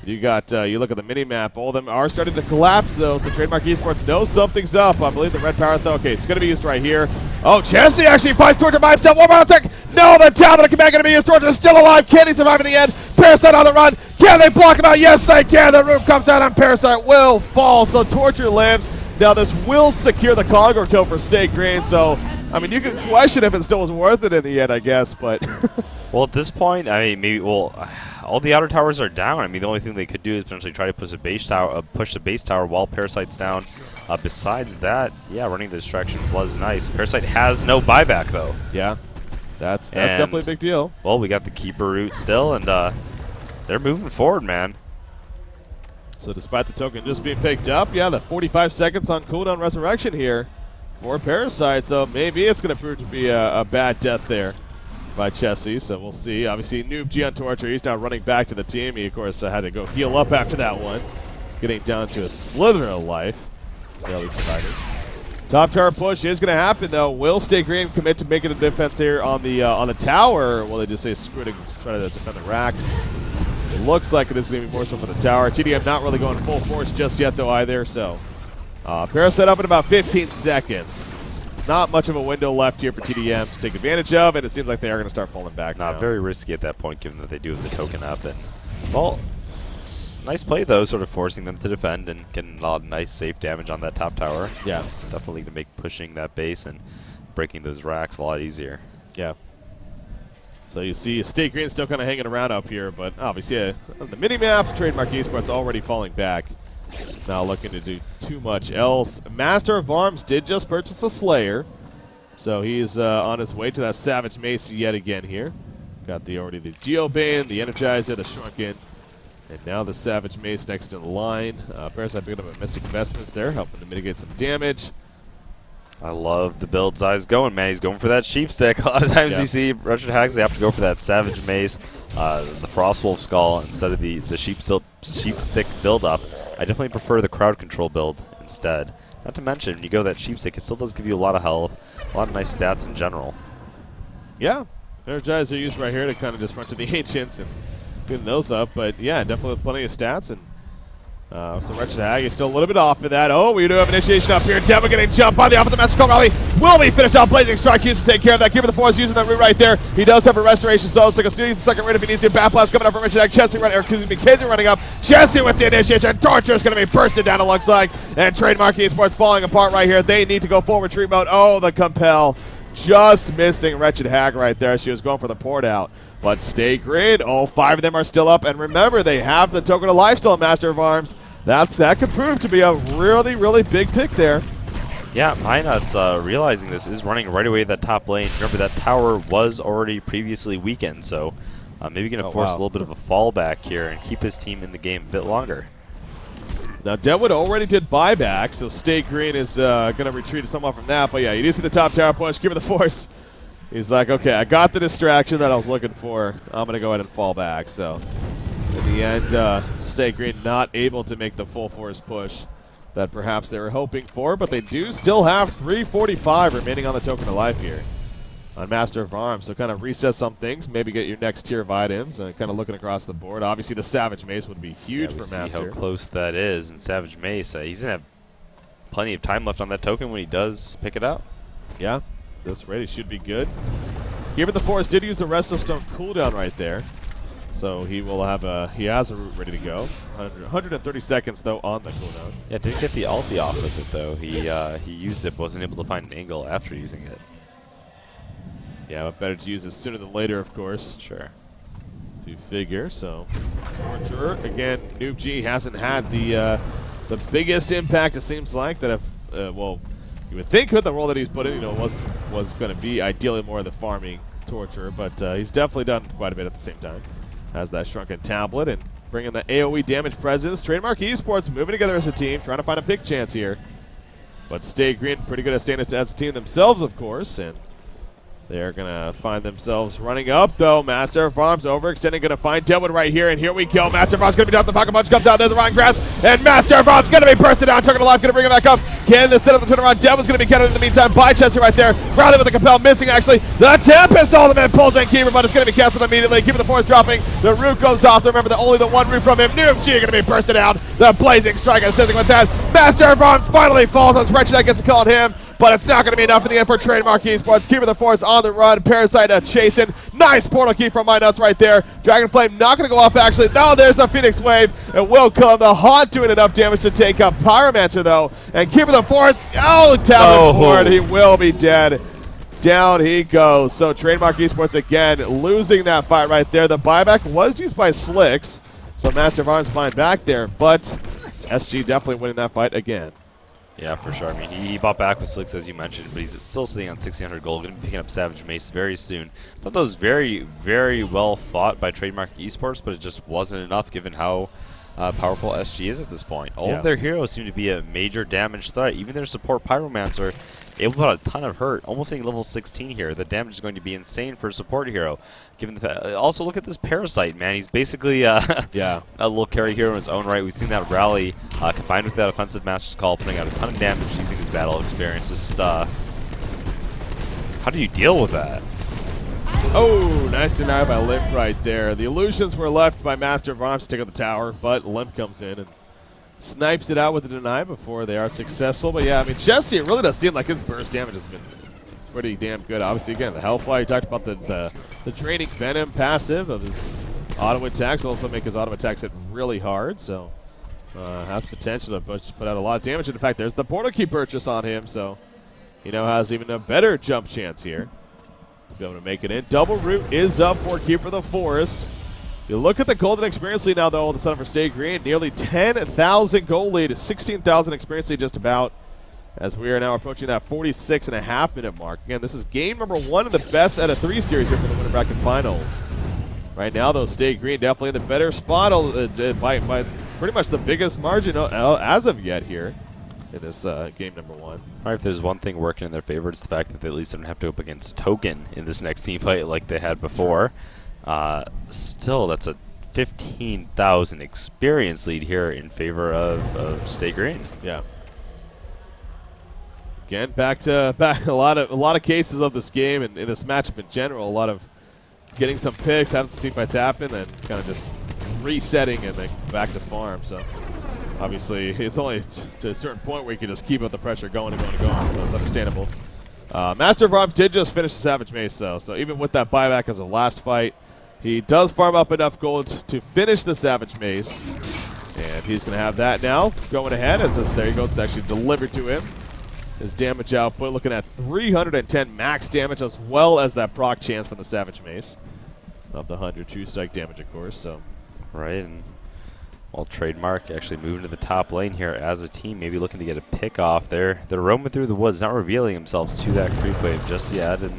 S2: You got, you look at the mini-map. All of them are starting to collapse, though, so Trademark Esports knows something's up. I believe the red power, though. Okay, it's going to be used right here. Oh, Chessie actually fights Torture by himself. One more attack. No, the Dominant command going to be used. Torture is still alive. Can he survive in the end? Parasite on the run. Can they block him out? Yes, they can. The roof comes out on Parasite. Will fall, so Torture lives. Now, this will secure the Kongor kill for Stay Green, so, I mean, you can question if it still was worth it in the end, I guess, but...
S1: Well, at this point, I mean, maybe, all the outer towers are down. I mean, the only thing they could do is potentially try to push the base tower while Parasite's down. Besides that, yeah, running the distraction was nice. Parasite has no buyback, though.
S2: Yeah, that's definitely a big deal.
S1: Well, we got the Keeper route still, and they're moving forward, man.
S2: So despite the token just being picked up, yeah, the 45 seconds on cooldown resurrection here for Parasite, so maybe it's going to prove to be a bad death there by Chessie, so we'll see. Obviously, Noob G on Torture, he's now running back to the team. He, of course, had to go heal up after that one, getting down to a slither of life. Barely surviving. Top tower push is going to happen, though. Will Stay Green commit to making a defense here on the tower? Will they just say screw it and try to defend the racks? It looks like it is going to be more so for the tower. tdM not really going full force just yet, though, either, so Parasite up in about 15 seconds. Not much of a window left here for tdM to take advantage of, and it seems like they are going to start falling back now.
S1: Very risky at that point, given that they do have the token up. And, well, nice play, though, sort of forcing them to defend and getting a lot of nice, safe damage on that top tower.
S2: Yeah.
S1: Definitely to make pushing that base and breaking those racks a lot easier.
S2: Yeah. So you see Stay Green still kind of hanging around up here, but obviously on the mini-map, Trademark Esports already falling back. Not looking to do too much else. Master of Arms did just purchase a Slayer, so he's on his way to that Savage Mace yet again here. Got already the Geobane, the Energizer, the Shrunken, and now the Savage Mace next in line. Parasite picking up a Mystic Investments there, helping to mitigate some damage.
S1: I love the build size going, man. He's going for that sheep stick. A lot of times you see Wretched Hags, they have to go for that Savage Mace, the Frostwolf Skull instead of the sheep stick build up. I definitely prefer the crowd control build instead. Not to mention, when you go that sheep stick, it still does give you a lot of health, a lot of nice stats in general.
S2: Yeah, Energizer used right here to kind of just run to the Ancients and clean those up, but yeah, definitely with plenty of stats. And so Wretched Hag is still a little bit off of that. Oh, we do have initiation up here. Devil getting jumped by the opposite Master Call Rally. Will be finished off. Blazing Strike used to take care of that. Keeper the Force using that route right there. He does have a restoration, so he'll use the second route if he needs to. Bat Blast coming up from Wretched Hag. Chessie running up. Chessie with the initiation. Torture is going to be bursted down, it looks like. And Trademark Esports falling apart right here. They need to go full retreat mode. Oh, the Compel. Just missing Wretched Hag right there. She was going for the port out. But Stay Green, all 5 of them are still up. And remember, they have the Token of Life still in Master of Arms. That could prove to be a really, really big pick there.
S1: Yeah, Minot's realizing this is running right away to that top lane. Remember, that tower was already previously weakened, so maybe going to force a little bit of a fallback here and keep his team in the game a bit longer.
S2: Now, Deadwood already did buyback, so State Green is going to retreat somewhat from that. But yeah, you do see the top tower push. Give it the force. He's like, okay, I got the distraction that I was looking for. I'm going to go ahead and fall back. So in the end, State Green not able to make the full force push that perhaps they were hoping for. But they do still have 345 remaining on the token of life here on Master of Arms. So kind of reset some things, maybe get your next tier of items, and kind of looking across the board. Obviously, the Savage Mace would be huge for Master.
S1: See how close that is. And Savage Mace, he's going to have plenty of time left on that token when he does pick it up.
S2: Yeah, this ready should be good. Given the Forest did use the Restless Stone cooldown right there, so he will have he has a route ready to go. 130 seconds though on the cooldown.
S1: Yeah, didn't get the ulti off with it though. He used it, but wasn't able to find an angle after using it.
S2: Yeah, but better to use it sooner than later, of course.
S1: Sure.
S2: To figure, so Torture again. Noob G hasn't had the biggest impact. It seems like that if well, you would think with the role that he's put in, was going to be ideally more of the farming Torture, but he's definitely done quite a bit at the same time. Has that Shrunken Tablet and bringing the AoE damage presence. Trademark Esports moving together as a team, trying to find a pick chance here. But Stay Green pretty good at staying as a team themselves, of course, and they're going to find themselves running up, though. Master of Arms overextending, going to find Deadwood right here, and here we go. Master of Arms going to be down. The pocket punch comes out. There's the Ryan Grass, and Master of Arms going to be bursted down. Token to life, going to bring it back up. Can the set up the turnaround? Deadwood's going to be countered in the meantime by Chester right there. Bradley with the compel, missing actually. The Tempest Ultimate pulls in Keeper, but it's going to be canceled immediately. Keeper the force dropping. The root goes off. So remember that only the one root from him. Noob G going to be bursted out. The Blazing Strike assisting with that. Master of Arms finally falls as Wretched gets to call on him. But it's not going to be enough in the end for Trademark Esports. Keeper the Force on the run. Parasite chasing. Nice portal key from My Nuts right there. Dragon Flame not going to go off actually. No, there's the Phoenix Wave. It will come. The Haunt doing enough damage to take up Pyromancer though. And Keeper the Force. Oh, tablet board. He will be dead. Down he goes. So Trademark Esports again losing that fight right there. The buyback was used by Slicks. So Master of Arms flying back there. But SG definitely winning that fight again.
S1: Yeah, for sure. I mean, he bought back with Slicks, as you mentioned, but he's still sitting on 1,600 gold. Going to be picking up Savage Mace very soon. I thought that was very, very well fought by Trademark Esports, but it just wasn't enough given how powerful SG is at this point. All of their heroes seem to be a major damage threat. Even their support Pyromancer able to put a ton of hurt, almost hitting level 16 here. The damage is going to be insane for a support hero. Given the also look at this Parasite, man. He's basically a little carry hero in his own right. We've seen that rally combined with that offensive Master's Call, putting out a ton of damage using his battle experience. This how do you deal with that?
S2: Oh, nice deny by Limp right there. The illusions were left by Master of Arms to take out the tower, but Limp comes in and snipes it out with the deny before they are successful. But yeah, I mean, Jesse, it really does seem like his burst damage has been pretty damn good. Obviously, again, the Hellfire, you talked about the draining Venom passive of his auto attacks, also make his auto attacks hit really hard, so has potential to put out a lot of damage. And in fact, there's the portal key purchase on him, so he now has even a better jump chance here to be able to make it in. Double root is up for Keeper the Forest. You look at the golden experience lead now, though, all of a sudden for Stay Green. Nearly 10,000 gold lead, 16,000 experience lead just about, as we are now approaching that 46.5 minute mark. Again, this is game number 1 of the best out of 3 series here for the Winter Bracket Finals. Right now, though, Stay Green definitely in the better spot by pretty much the biggest margin as of yet here in this game number 1.
S1: All right, if there's one thing working in their favor, it's the fact that they at least don't have to go up against a token in this next team fight like they had before. Still, that's a 15,000 experience lead here in favor of Stay Green.
S2: Yeah. Again, back a lot of cases of this game and in this matchup in general. A lot of getting some picks, having some team fights happen, and kind of just resetting and then back to farm. So obviously, it's only to a certain point where you can just keep up the pressure going and going and going. So it's understandable. Master of Arms did just finish the Savage Mace, though. So even with that buyback as a last fight, he does farm up enough gold to finish the Savage Mace. And he's going to have that now going ahead. There you go. It's actually delivered to him. His damage output looking at 310 max damage, as well as that proc chance from the Savage Mace. Of the 100 true strike damage, of course. So,
S1: right. And while Trademark actually moving to the top lane here as a team, maybe looking to get a pick off. They're roaming through the woods, not revealing themselves to that creep wave just yet. And,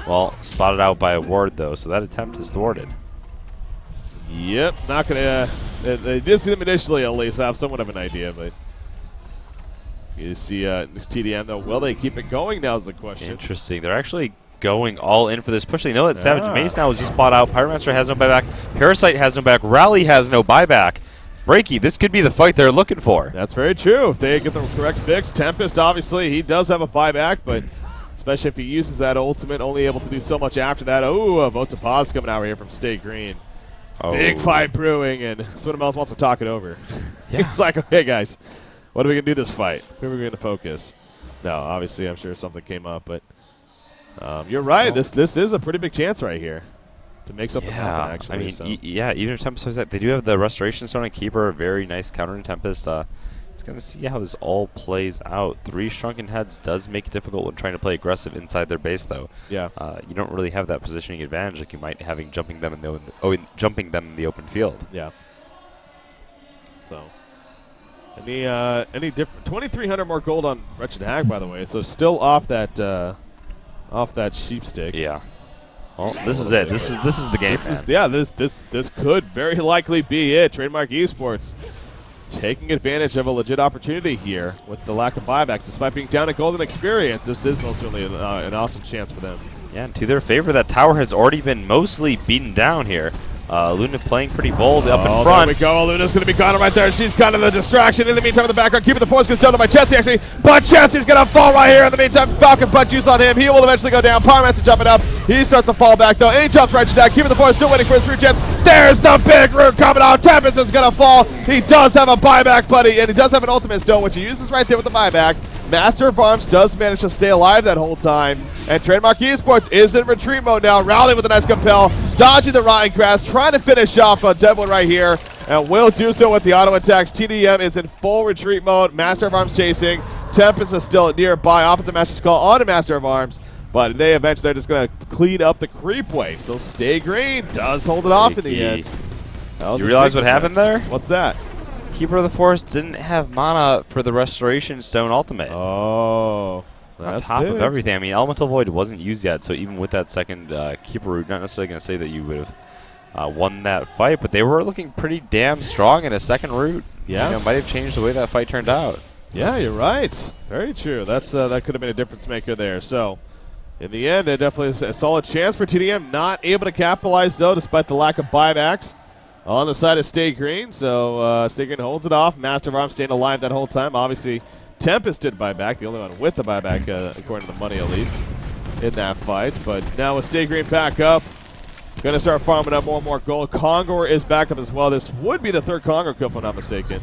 S1: well, spotted out by a ward, though, so that attempt is thwarted.
S2: Yep, not gonna They did see them initially, at least. I have somewhat of an idea, but you see tdM, though. Will they keep it going now is the question.
S1: Interesting. They're actually going all in for this push. They know that Savage Mace now is just bought out. Pyromancer has no buyback. Parasite has no back. Rally has no buyback. Breaky, this could be the fight they're looking for.
S2: That's very true. If they get the correct fix. Tempest, obviously, he does have a buyback, but especially if he uses that ultimate, only able to do so much after that. Oh, a vote to pause coming out here from Stay Green.
S1: Oh.
S2: Big fight brewing, and Swinamels wants to talk it over.
S1: Yeah.
S2: He's like, okay, guys, what are we going to do this fight? Who are we going to focus? No, obviously, I'm sure something came up, but you're right. This is a pretty big chance right here to make something happen, actually.
S1: I mean,
S2: so.
S1: Even if Tempest says that, they do have the Restoration Stone and Keeper, a very nice counter to Tempest. It's going to see how this all plays out. 3 Shrunken Heads does make it difficult when trying to play aggressive inside their base, though.
S2: Yeah.
S1: You don't really have that positioning advantage like you might having jumping them in the open field.
S2: Yeah. So, any different? 2,300 more gold on Wretched Hag, by the way. So still off that sheep stick.
S1: Yeah. Well, this is it. This is the game.
S2: This could very likely be it. Trademark Esports taking advantage of a legit opportunity here with the lack of buybacks. Despite being down at golden experience, this is most certainly an awesome chance for them.
S1: Yeah, and to their favor, that tower has already been mostly beaten down here. Luna playing pretty bold up in front.
S2: There we go. Luna's going to be gone right there. She's kind of the distraction. In the meantime, in the background, keeping the force gets jumped by Chessie, actually. But Chessie's going to fall right here. In the meantime, Falcon Punch use on him. He will eventually go down. Pyromancer jumping up. He starts to fall back, though. And he jumps right to that. Keeping the force, still waiting for his free chance. There's the big root coming out. Tempest is going to fall. He does have a buyback, buddy, and he does have an ultimate still, which he uses right there with the buyback. Master of Arms does manage to stay alive that whole time. And Trademark Esports is in retreat mode now. Rally with a nice compel. Dodging the Rotting Grass. Trying to finish off Deadwood right here. And will do so with the auto attacks. tdM is in full retreat mode. Master of Arms chasing. Tempest is still nearby. Off at the Master's Call on a Master of Arms. But they eventually are just going to clean up the creep wave. So Stay Green does hold it off in the end.
S1: You realize what happened there?
S2: What's that?
S1: Keeper of the Forest didn't have mana for the Restoration Stone ultimate.
S2: Oh,
S1: on top of everything. I mean, Elemental Void wasn't used yet, so even with that second Keeper route, not necessarily going to say that you would have won that fight, but they were looking pretty damn strong in a second route.
S2: Yeah.
S1: You know, might have changed the way that fight turned out.
S2: Yeah, you're right. Very true. That could have been a difference maker there. So, in the end, it definitely is a solid chance for tdM. Not able to capitalize, though, despite the lack of buybacks on the side of Stay Green. So, Stay Green holds it off. Master of Arms staying alive that whole time. Obviously, Tempest did buyback, the only one with the buyback, according to the money at least, in that fight. But now with Stay Green back up, going to start farming up more and more gold. Kongor is back up as well. This would be the third Kongor kill, if I'm not mistaken.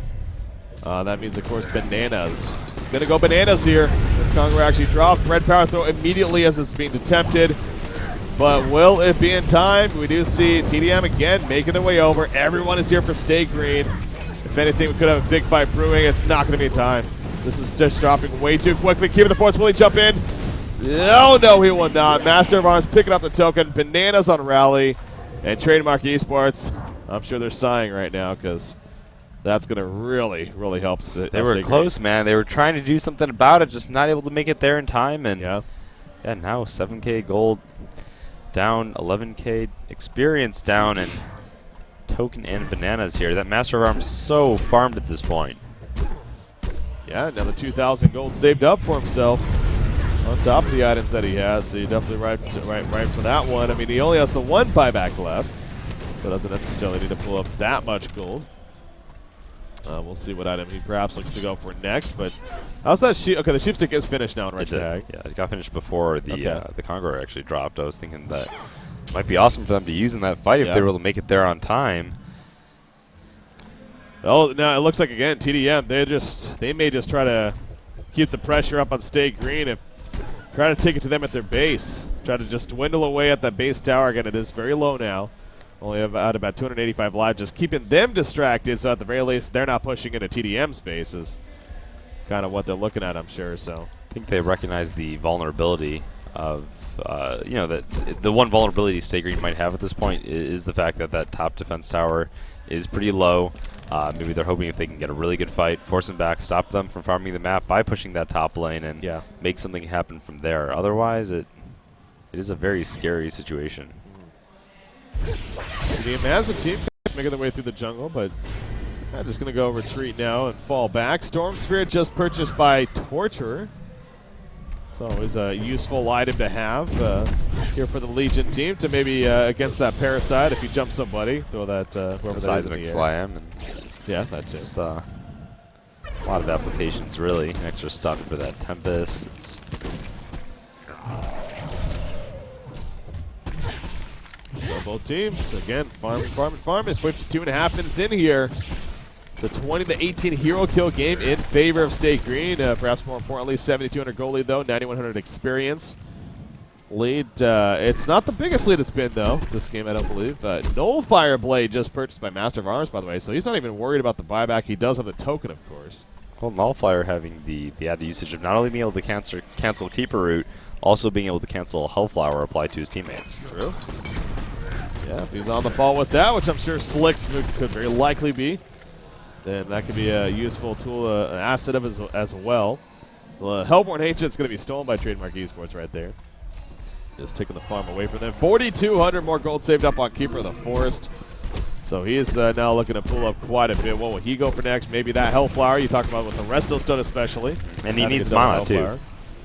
S2: That means, of course, Bananas. Going to go Bananas here. Kongor actually dropped. Red Power Throw immediately as it's being attempted. But will it be in time? We do see tdM again making their way over. Everyone is here for Stay Green. If anything, we could have a big fight brewing. It's not going to be in time. This is just dropping way too quickly. Keeping the force. Will he jump in? No, he will not. Master of Arms picking up the token. Bananas on Rally. And Trademark Esports, I'm sure they're sighing right now because that's going to really, really help.
S1: They were close, man. They were trying to do something about it, just not able to make it there in time. And yeah, now 7K gold down, 11K experience down, and token and Bananas here. That Master of Arms so farmed at this point.
S2: Yeah, another 2,000 gold saved up for himself on top of the items that he has. So you're definitely right for that one. I mean, he only has the one buyback left, so doesn't necessarily need to pull up that much gold. We'll see what item he perhaps looks to go for next. But how's that sheep? Okay, the sheep stick is finished now in Wretched Hag.
S1: Yeah, it got finished before the Kongor actually dropped. I was thinking that might be awesome for them to use in that fight if they were able to make it there on time.
S2: Oh, now it looks like again tdM. They may just try to keep the pressure up on Stay Green and try to take it to them at their base. Try to just dwindle away at that base tower. Again, it is very low now. Only about 285 lives, just keeping them distracted. So at the very least, they're not pushing into tdM space is kind of what they're looking at, I'm sure. So
S1: I think they recognize the vulnerability of the one vulnerability Stay Green might have at this point is the fact that that top defense tower is pretty low. Maybe they're hoping if they can get a really good fight, force them back, stop them from farming the map by pushing that top lane and make something happen from there. Otherwise, it is a very scary situation.
S2: tdM as a team making their way through the jungle, but I'm just going to go retreat now and fall back. Storm Spirit just purchased by Torturer. So it's a useful item to have here for the Legion team to maybe against that Parasite. If you jump somebody, throw that whoever that is in
S1: Seismic
S2: the air.
S1: Slam. And
S2: Yeah, that's it.
S1: just a lot of applications, really. Extra stun for that Tempest. It's
S2: So both teams, again, farming. It's 52.5 minutes in here. The 20-18 hero kill game in favor of Stay Green. Perhaps more importantly, 7,200 goal lead, though, 9,100 experience. Lead, it's not the biggest lead it's been, though, this game, I don't believe. Nullfire Blade just purchased by Master of Arms, by the way, so he's not even worried about the buyback. He does have the token, of course.
S1: well, Nullfire having the added usage of not only being able to cancel Keeper Root, also being able to cancel Hellflower applied to his teammates.
S2: True. Yeah, if he's on the ball with that, which I'm sure Slicks could very likely be, then that could be a useful tool, an asset of as well. The Hellborn Ancient's going to be stolen by Trademark Esports right there. Just taking the farm away from them. 4,200 more gold saved up on Keeper of the Forest. So he is now looking to pull up quite a bit. What will he go for next? Maybe that Hellflower you talked about with the Resto Stone especially.
S1: And he
S2: Having
S1: needs
S2: a double
S1: mana, too.
S2: Hellflower.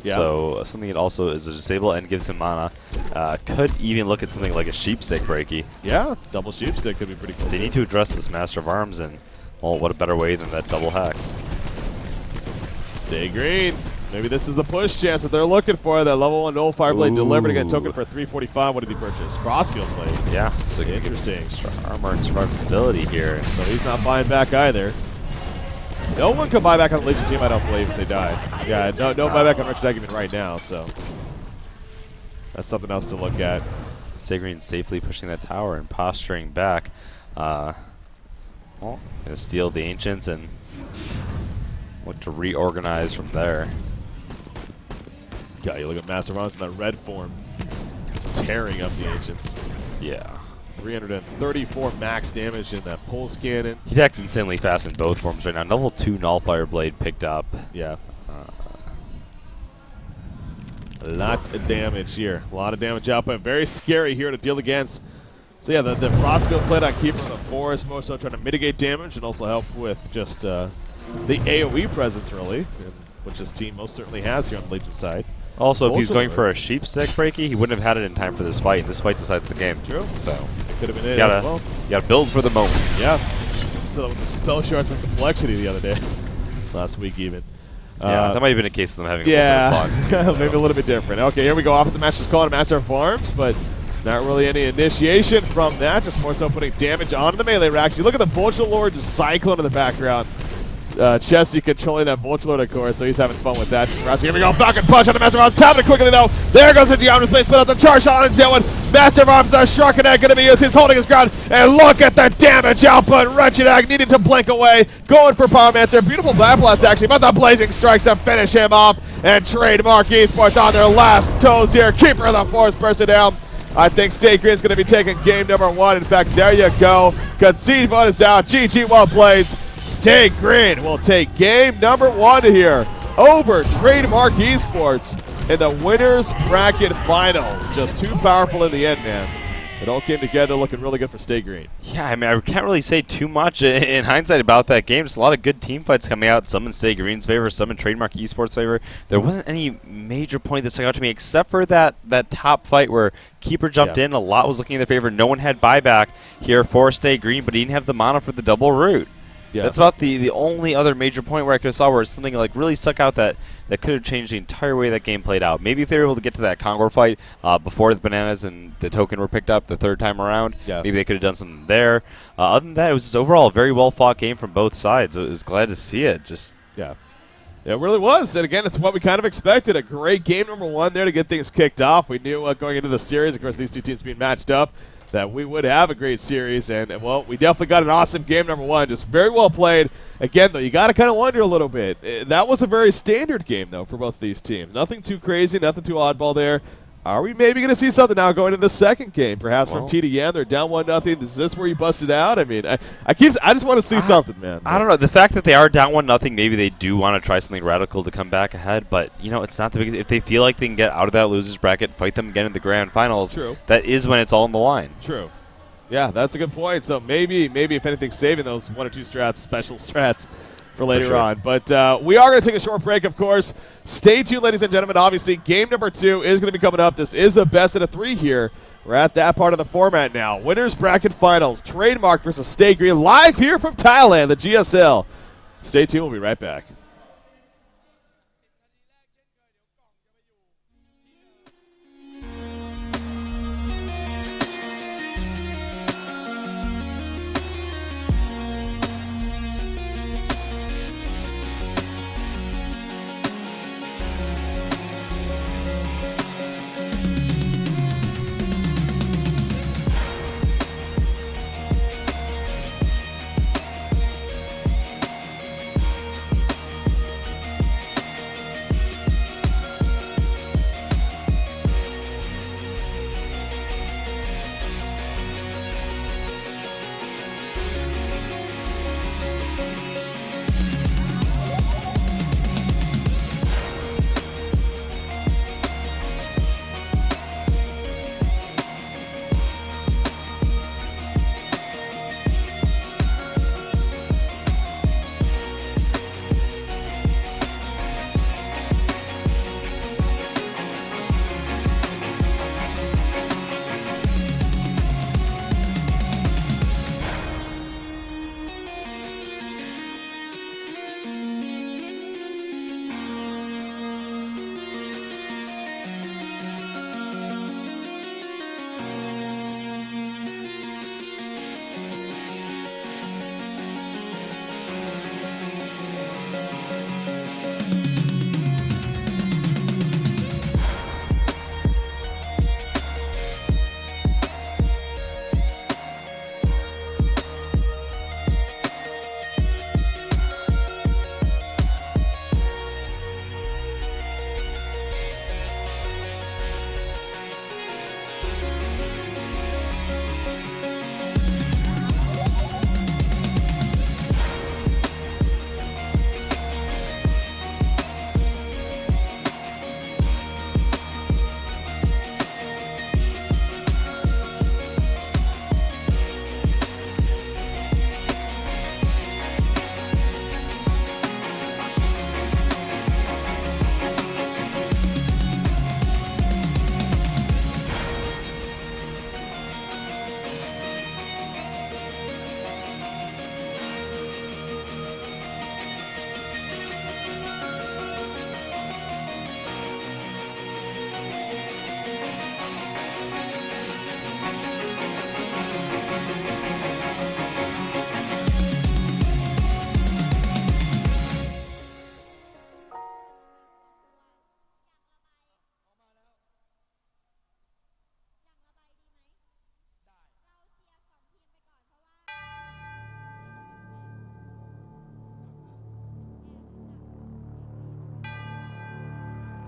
S2: Yeah.
S1: So something that also is a disable and gives him mana. Could even look at something like a Sheepstick Breaky.
S2: Yeah, double Sheepstick could be pretty cool.
S1: They need to address this Master of Arms, and, well, what a better way than that double Hex.
S2: Stay Green. Maybe this is the push chance that they're looking for. That level 1 Nullfire Blade delivered again. Token for 345. What did he purchase? Frostfield Blade.
S1: Yeah, so
S2: Interesting.
S1: extra armor and survivability here.
S2: So he's not buying back either. No one can buy back on the Legion team, I don't believe, if they die. Yeah, no buyback on Rich even right now, so that's something else to look at.
S1: Stay safely pushing that tower and posturing back. Well, gonna steal the Ancients and look to reorganize from there.
S2: Yeah, you look at Master of Arms in that red form. Just tearing up the Ancients.
S1: Yeah.
S2: 334 max damage in that pulse cannon.
S1: He attacks insanely fast in both forms right now. Level 2 Nullfire Blade picked up.
S2: Yeah. A lot of damage here. A lot of damage output. Very scary here to deal against. So yeah, the Frostfield Blade on Keeper of the Forest, more so trying to mitigate damage and also help with just the AoE presence, really, which this team most certainly has here on the Legion side.
S1: Also, if he was going for a Sheepstick Breaky, he wouldn't have had it in time for this fight, and this fight decides the game.
S2: True.
S1: So,
S2: It could have been it
S1: you
S2: as well.
S1: gotta build for the moment.
S2: Yeah. So that was the spell shards with complexity the other day. Last week even.
S1: Yeah, that might have been a case of them having a little bit of fun.
S2: Maybe a little bit different. Okay, here we go. Off the match is calling Master of Farms, but not really any initiation from that. Just more so putting damage onto the melee racks. You look at the Vulture Lord just cycling in the background. Chessie controlling that Vulture Lord, of course, so he's having fun with that. Just here we go. Back and punch on the Master of Arms. Tapping it quickly, though. There goes the Geometry Plate. Split out the charge shot on Dylan. Master of Arms, Sharkanek going to be used. He's holding his ground. And look at the damage output. Wretchedak needing to blink away. Going for Pyromancer. Beautiful Bat Blast, actually, but the Blazing Strikes to finish him off. And Trademark Esports on their last toes here. Keeper of the Forest bursting down. I think Stay Green's going to be taking game number 1. In fact, there you go. Concede vote is out. GG, well played. Stay Green will take game number 1 here over Trademark Esports in the Winners Bracket Finals. Just too powerful in the end, man. It all came together looking really good for Stay Green.
S1: Yeah, I mean, I can't really say too much in hindsight about that game. Just a lot of good team fights coming out. Some in Stay Green's favor, some in Trademark Esports' favor. There wasn't any major point that stuck out to me except for that top fight where Keeper jumped in. A lot was looking in their favor. No one had buyback here for Stay Green, but he didn't have the mana for the double root. Yeah. That's about the only other major point where I could have saw where something like really stuck out that could have changed the entire way that game played out. Maybe if they were able to get to that Kongor fight before the bananas and the token were picked up the third time around, maybe they could have done something there. Other than that, it was just overall a very well-fought game from both sides. I was glad to see it.
S2: It really was. And again, it's what we kind of expected. A great game number 1 there to get things kicked off. We knew going into the series, of course, these two teams being matched up, that we would have a great series, and well, we definitely got an awesome game number 1. Just very well played. Again, though, you got to kind of wonder a little bit. That was a very standard game, though, for both these teams. Nothing too crazy, nothing too oddball there. Are we maybe going to see something now going into the second game? Perhaps from tdM, they're down 1-0. Is this where you busted out? I mean, I just want to see something, man.
S1: I don't know. The fact that they are down 1-0, maybe they do want to try something radical to come back ahead. But you know, it's not the biggest. If they feel like they can get out of that losers bracket, fight them again in the grand finals.
S2: True.
S1: That is when it's all on the line.
S2: True. Yeah, that's a good point. So maybe if anything, saving those 1 or 2 strats, special strats for later on. But we are going to take a short break, of course. Stay tuned, ladies and gentlemen. Obviously, game number 2 is going to be coming up. This is a best of 3 here. We're at that part of the format now. Winners Bracket Finals, Trademark versus Stay Green, live here from Thailand, the GSL. Stay tuned. We'll be right back.